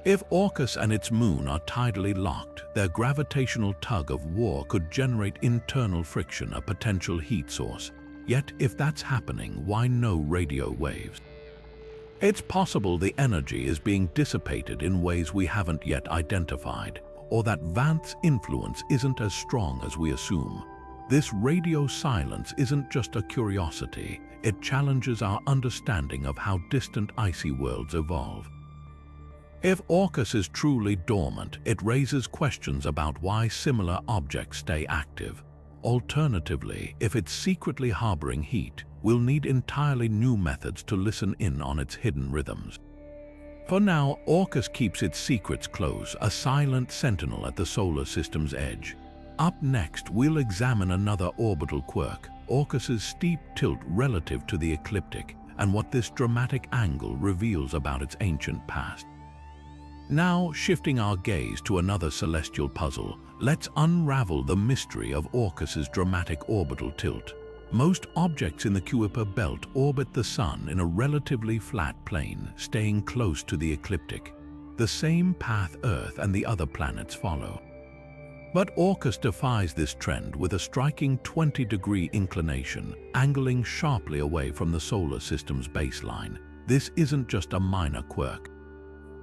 If Orcus and its moon are tidally locked, their gravitational tug of war could generate internal friction, a potential heat source. Yet, if that's happening, why no radio waves? It's possible the energy is being dissipated in ways we haven't yet identified, or that Vanth's influence isn't as strong as we assume. This radio silence isn't just a curiosity, it challenges our understanding of how distant icy worlds evolve. If Orcus is truly dormant, it raises questions about why similar objects stay active. Alternatively, if it's secretly harboring heat, we'll need entirely new methods to listen in on its hidden rhythms. For now, Orcus keeps its secrets close, a silent sentinel at the solar system's edge. Up next, we'll examine another orbital quirk, Orcus's steep tilt relative to the ecliptic, and what this dramatic angle reveals about its ancient past. Now, shifting our gaze to another celestial puzzle, let's unravel the mystery of Orcus's dramatic orbital tilt. Most objects in the Kuiper belt orbit the Sun in a relatively flat plane, staying close to the ecliptic. The same path Earth and the other planets follow. But Orcus defies this trend with a striking 20-degree inclination, angling sharply away from the solar system's baseline. This isn't just a minor quirk.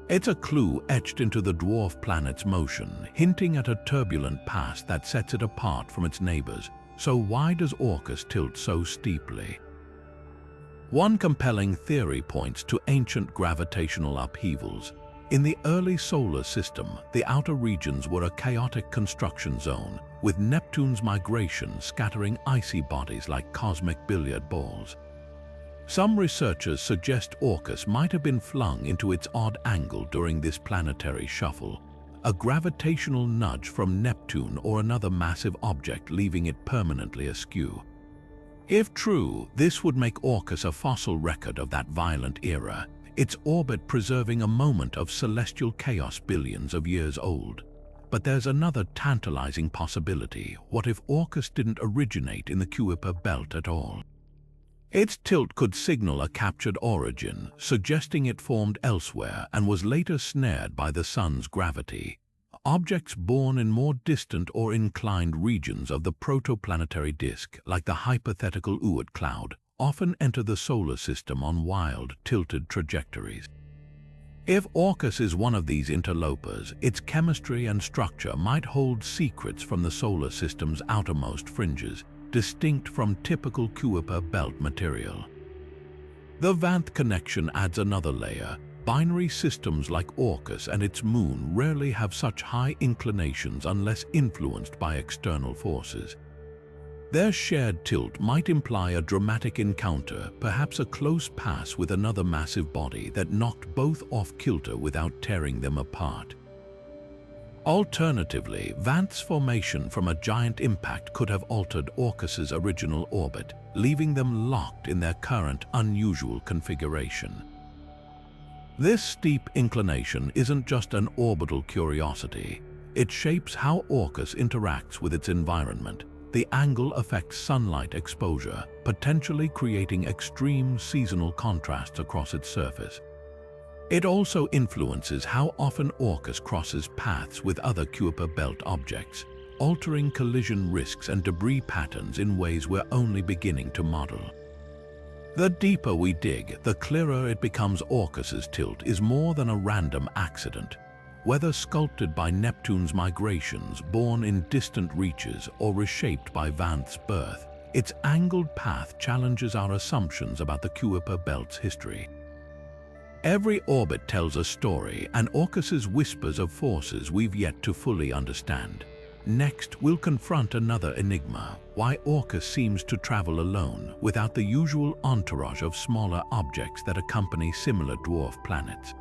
It's a clue etched into the dwarf planet's motion, hinting at a turbulent past that sets it apart from its neighbors. So why does Orcus tilt so steeply? One compelling theory points to ancient gravitational upheavals. In the early solar system, the outer regions were a chaotic construction zone, with Neptune's migration scattering icy bodies like cosmic billiard balls. Some researchers suggest Orcus might have been flung into its odd angle during this planetary shuffle, a gravitational nudge from Neptune or another massive object leaving it permanently askew. If true, this would make Orcus a fossil record of that violent era, its orbit preserving a moment of celestial chaos billions of years old. But there's another tantalizing possibility. What if Orcus didn't originate in the Kuiper belt at all? Its tilt could signal a captured origin, suggesting it formed elsewhere and was later snared by the Sun's gravity. Objects born in more distant or inclined regions of the protoplanetary disk, like the hypothetical Oort cloud, often enter the solar system on wild, tilted trajectories. If Orcus is one of these interlopers, its chemistry and structure might hold secrets from the solar system's outermost fringes, distinct from typical Kuiper belt material. The Vanth connection adds another layer. Binary systems like Orcus and its moon rarely have such high inclinations unless influenced by external forces. Their shared tilt might imply a dramatic encounter, perhaps a close pass with another massive body that knocked both off kilter without tearing them apart. Alternatively, Vanth's formation from a giant impact could have altered Orcus's original orbit, leaving them locked in their current unusual configuration. This steep inclination isn't just an orbital curiosity. It shapes how Orcus interacts with its environment. The angle affects sunlight exposure, potentially creating extreme seasonal contrasts across its surface. It also influences how often Orcus crosses paths with other Kuiper belt objects, altering collision risks and debris patterns in ways we're only beginning to model. The deeper we dig, the clearer it becomes Orcus's tilt is more than a random accident. Whether sculpted by Neptune's migrations, born in distant reaches, or reshaped by Vanth's birth, its angled path challenges our assumptions about the Kuiper belt's history. Every orbit tells a story, and Orcus's whispers of forces we've yet to fully understand. Next, we'll confront another enigma: why Orcus seems to travel alone, without the usual entourage of smaller objects that accompany similar dwarf planets.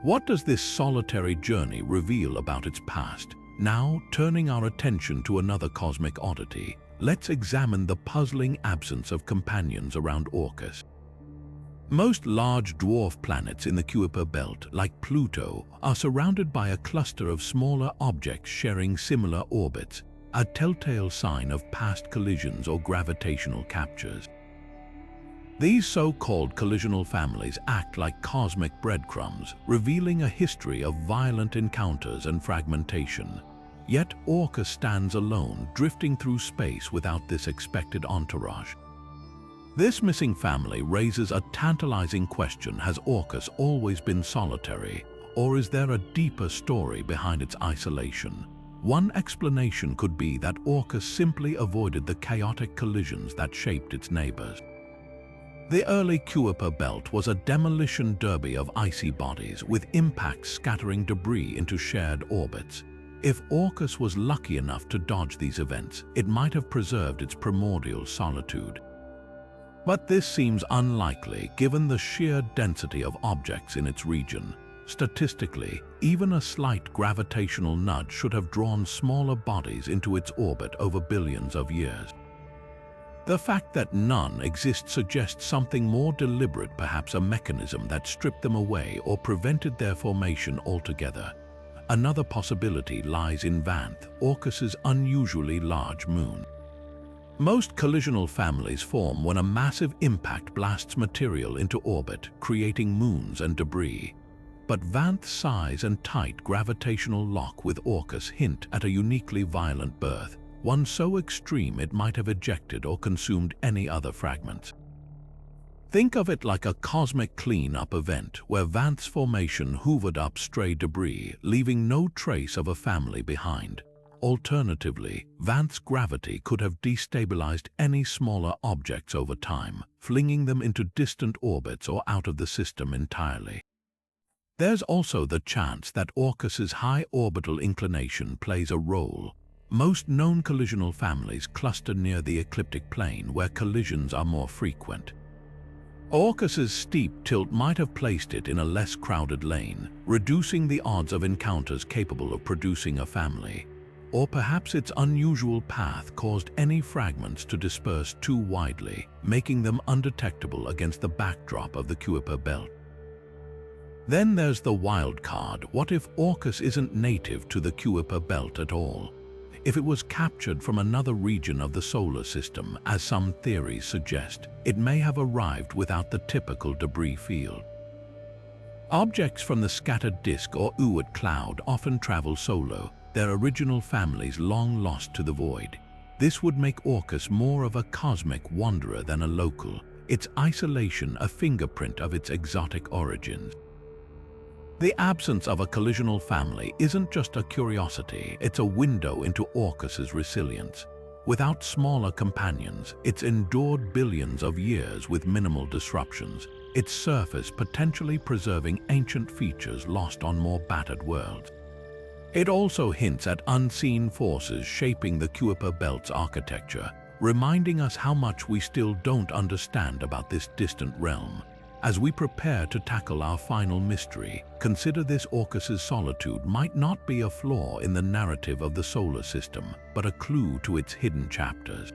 What does this solitary journey reveal about its past? Now, turning our attention to another cosmic oddity, let's examine the puzzling absence of companions around Orcus. Most large dwarf planets in the Kuiper belt, like Pluto, are surrounded by a cluster of smaller objects sharing similar orbits, a telltale sign of past collisions or gravitational captures. These so-called collisional families act like cosmic breadcrumbs, revealing a history of violent encounters and fragmentation. Yet Orcus stands alone, drifting through space without this expected entourage. This missing family raises a tantalizing question: has Orcus always been solitary, or is there a deeper story behind its isolation? One explanation could be that Orcus simply avoided the chaotic collisions that shaped its neighbors. The early Kuiper belt was a demolition derby of icy bodies, with impacts scattering debris into shared orbits. If Orcus was lucky enough to dodge these events, it might have preserved its primordial solitude. But this seems unlikely given the sheer density of objects in its region. Statistically, even a slight gravitational nudge should have drawn smaller bodies into its orbit over billions of years. The fact that none exist suggests something more deliberate, perhaps a mechanism that stripped them away or prevented their formation altogether. Another possibility lies in Vanth, Orcus's unusually large moon. Most collisional families form when a massive impact blasts material into orbit, creating moons and debris. But Vanth's size and tight gravitational lock with Orcus hint at a uniquely violent birth, one so extreme it might have ejected or consumed any other fragments. Think of it like a cosmic clean-up event where Vanth's formation hoovered up stray debris, leaving no trace of a family behind. Alternatively, Vanth's gravity could have destabilized any smaller objects over time, flinging them into distant orbits or out of the system entirely. There's also the chance that Orcus's high orbital inclination plays a role. Most known collisional families cluster near the ecliptic plane, where collisions are more frequent. Orcus's steep tilt might have placed it in a less crowded lane, reducing the odds of encounters capable of producing a family. Or perhaps its unusual path caused any fragments to disperse too widely, making them undetectable against the backdrop of the Kuiper belt. Then there's the wild card: what if Orcus isn't native to the Kuiper belt at all? If it was captured from another region of the solar system, as some theories suggest, it may have arrived without the typical debris field. Objects from the scattered disk or Oort cloud often travel solo, their original families long lost to the void. This would make Orcus more of a cosmic wanderer than a local, its isolation a fingerprint of its exotic origins. The absence of a collisional family isn't just a curiosity, it's a window into Orcus's resilience. Without smaller companions, it's endured billions of years with minimal disruptions, its surface potentially preserving ancient features lost on more battered worlds. It also hints at unseen forces shaping the Kuiper belt's architecture, reminding us how much we still don't understand about this distant realm. As we prepare to tackle our final mystery, consider this: Orcus's solitude might not be a flaw in the narrative of the solar system, but a clue to its hidden chapters.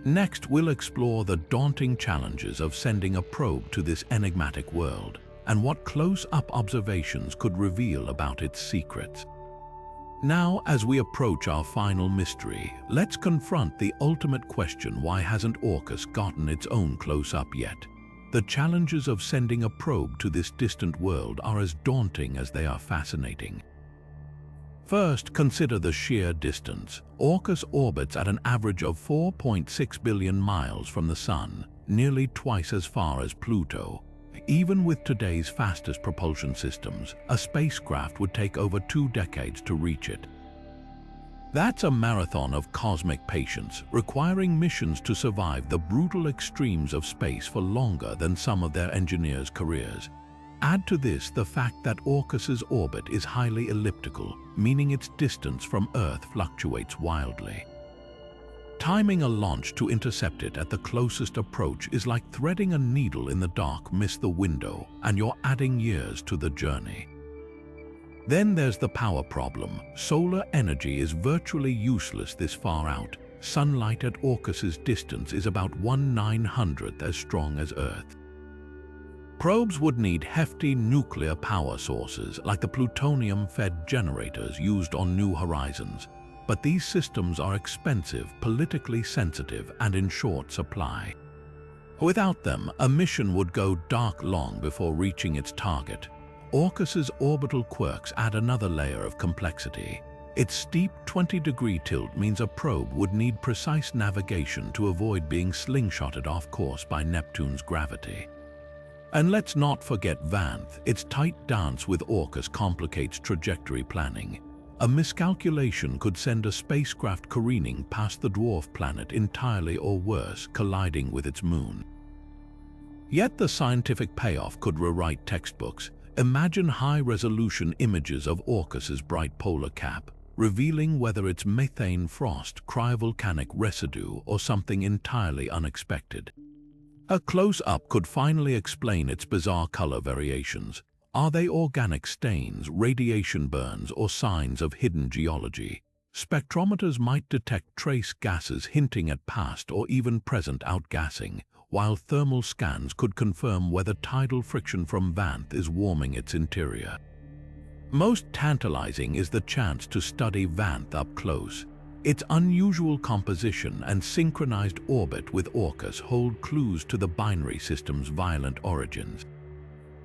Next, we'll explore the daunting challenges of sending a probe to this enigmatic world, and what close-up observations could reveal about its secrets. Now, as we approach our final mystery, let's confront the ultimate question: why hasn't Orcus gotten its own close-up yet? The challenges of sending a probe to this distant world are as daunting as they are fascinating. First, consider the sheer distance. Orcus orbits at an average of 4.6 billion miles from the Sun, nearly twice as far as Pluto. Even with today's fastest propulsion systems, a spacecraft would take over 2 decades to reach it. That's a marathon of cosmic patience, requiring missions to survive the brutal extremes of space for longer than some of their engineers' careers. Add to this the fact that Orcus's orbit is highly elliptical, meaning its distance from Earth fluctuates wildly. Timing a launch to intercept it at the closest approach is like threading a needle in the dark. Miss the window, and you're adding years to the journey. Then there's the power problem. Solar energy is virtually useless this far out. Sunlight at Orcus's distance is about 1/900th as strong as Earth. Probes would need hefty nuclear power sources like the plutonium-fed generators used on New Horizons, but these systems are expensive, politically sensitive, and in short supply. Without them, a mission would go dark long before reaching its target. Orcus's orbital quirks add another layer of complexity. Its steep 20-degree tilt means a probe would need precise navigation to avoid being slingshotted off course by Neptune's gravity. And let's not forget Vanth. Its tight dance with Orcus complicates trajectory planning. A miscalculation could send a spacecraft careening past the dwarf planet entirely, or worse, colliding with its moon. Yet the scientific payoff could rewrite textbooks. Imagine high-resolution images of Orcus's bright polar cap, revealing whether it's methane frost, cryovolcanic residue, or something entirely unexpected. A close-up could finally explain its bizarre color variations. Are they organic stains, radiation burns, or signs of hidden geology? Spectrometers might detect trace gases hinting at past or even present outgassing, while thermal scans could confirm whether tidal friction from Vanth is warming its interior. Most tantalizing is the chance to study Vanth up close. Its unusual composition and synchronized orbit with Orcus hold clues to the binary system's violent origins.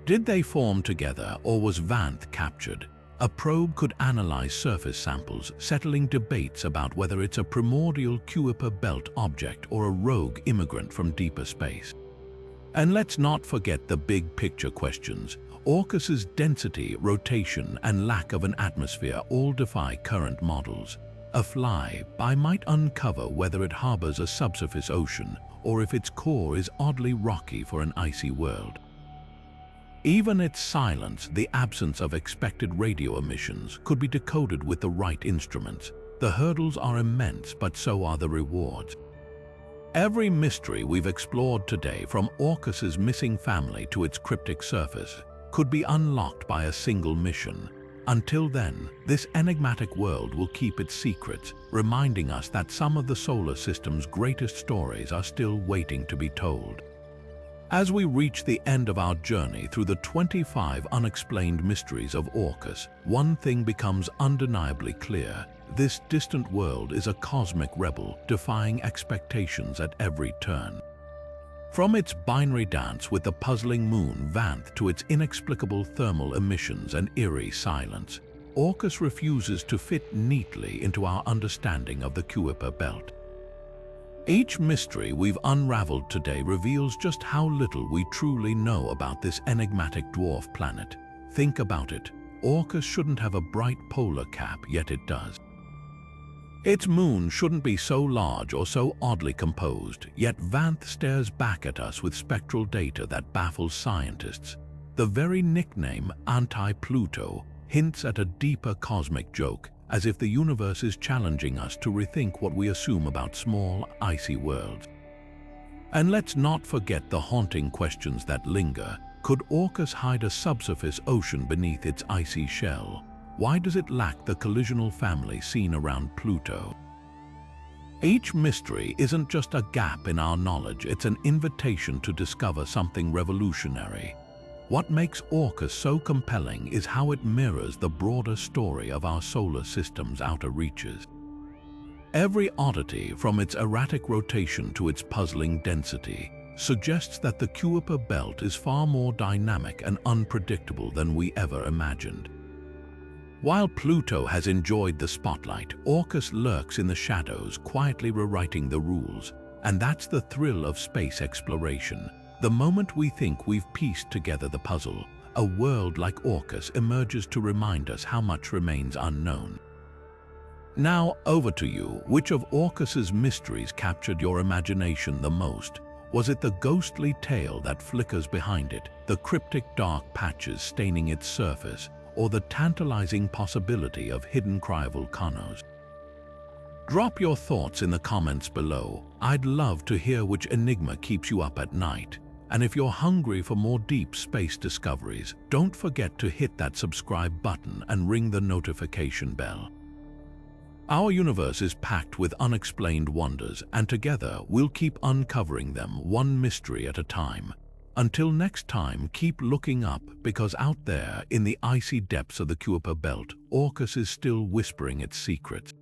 Did they form together, or was Vanth captured? A probe could analyze surface samples, settling debates about whether it's a primordial Kuiper belt object or a rogue immigrant from deeper space. And let's not forget the big picture questions. Orcus's density, rotation, and lack of an atmosphere all defy current models. A flyby might uncover whether it harbors a subsurface ocean or if its core is oddly rocky for an icy world. Even its silence, the absence of expected radio emissions, could be decoded with the right instruments. The hurdles are immense, but so are the rewards. Every mystery we've explored today, from Orcus's missing family to its cryptic surface, could be unlocked by a single mission. Until then, this enigmatic world will keep its secrets, reminding us that some of the solar system's greatest stories are still waiting to be told. As we reach the end of our journey through the 25 unexplained mysteries of Orcus, one thing becomes undeniably clear. This distant world is a cosmic rebel, defying expectations at every turn. From its binary dance with the puzzling moon Vanth to its inexplicable thermal emissions and eerie silence, Orcus refuses to fit neatly into our understanding of the Kuiper belt. Each mystery we've unraveled today reveals just how little we truly know about this enigmatic dwarf planet. Think about it. Orcus shouldn't have a bright polar cap, yet it does. Its moon shouldn't be so large or so oddly composed, yet Vanth stares back at us with spectral data that baffles scientists. The very nickname anti-Pluto hints at a deeper cosmic joke, as if the universe is challenging us to rethink what we assume about small, icy worlds. And let's not forget the haunting questions that linger. Could Orcus hide a subsurface ocean beneath its icy shell? Why does it lack the collisional family seen around Pluto? Each mystery isn't just a gap in our knowledge, it's an invitation to discover something revolutionary. What makes Orcus so compelling is how it mirrors the broader story of our solar system's outer reaches. Every oddity, from its erratic rotation to its puzzling density, suggests that the Kuiper belt is far more dynamic and unpredictable than we ever imagined. While Pluto has enjoyed the spotlight, Orcus lurks in the shadows, quietly rewriting the rules. And that's the thrill of space exploration. The moment we think we've pieced together the puzzle, a world like Orcus emerges to remind us how much remains unknown. Now, over to you. Which of Orcus's mysteries captured your imagination the most? Was it the ghostly tail that flickers behind it, the cryptic dark patches staining its surface, or the tantalizing possibility of hidden cryovolcanoes? Drop your thoughts in the comments below. I'd love to hear which enigma keeps you up at night. And if you're hungry for more deep space discoveries, don't forget to hit that subscribe button and ring the notification bell. Our universe is packed with unexplained wonders, and together we'll keep uncovering them one mystery at a time. Until next time, keep looking up, because out there, in the icy depths of the Kuiper belt, Orcus is still whispering its secrets.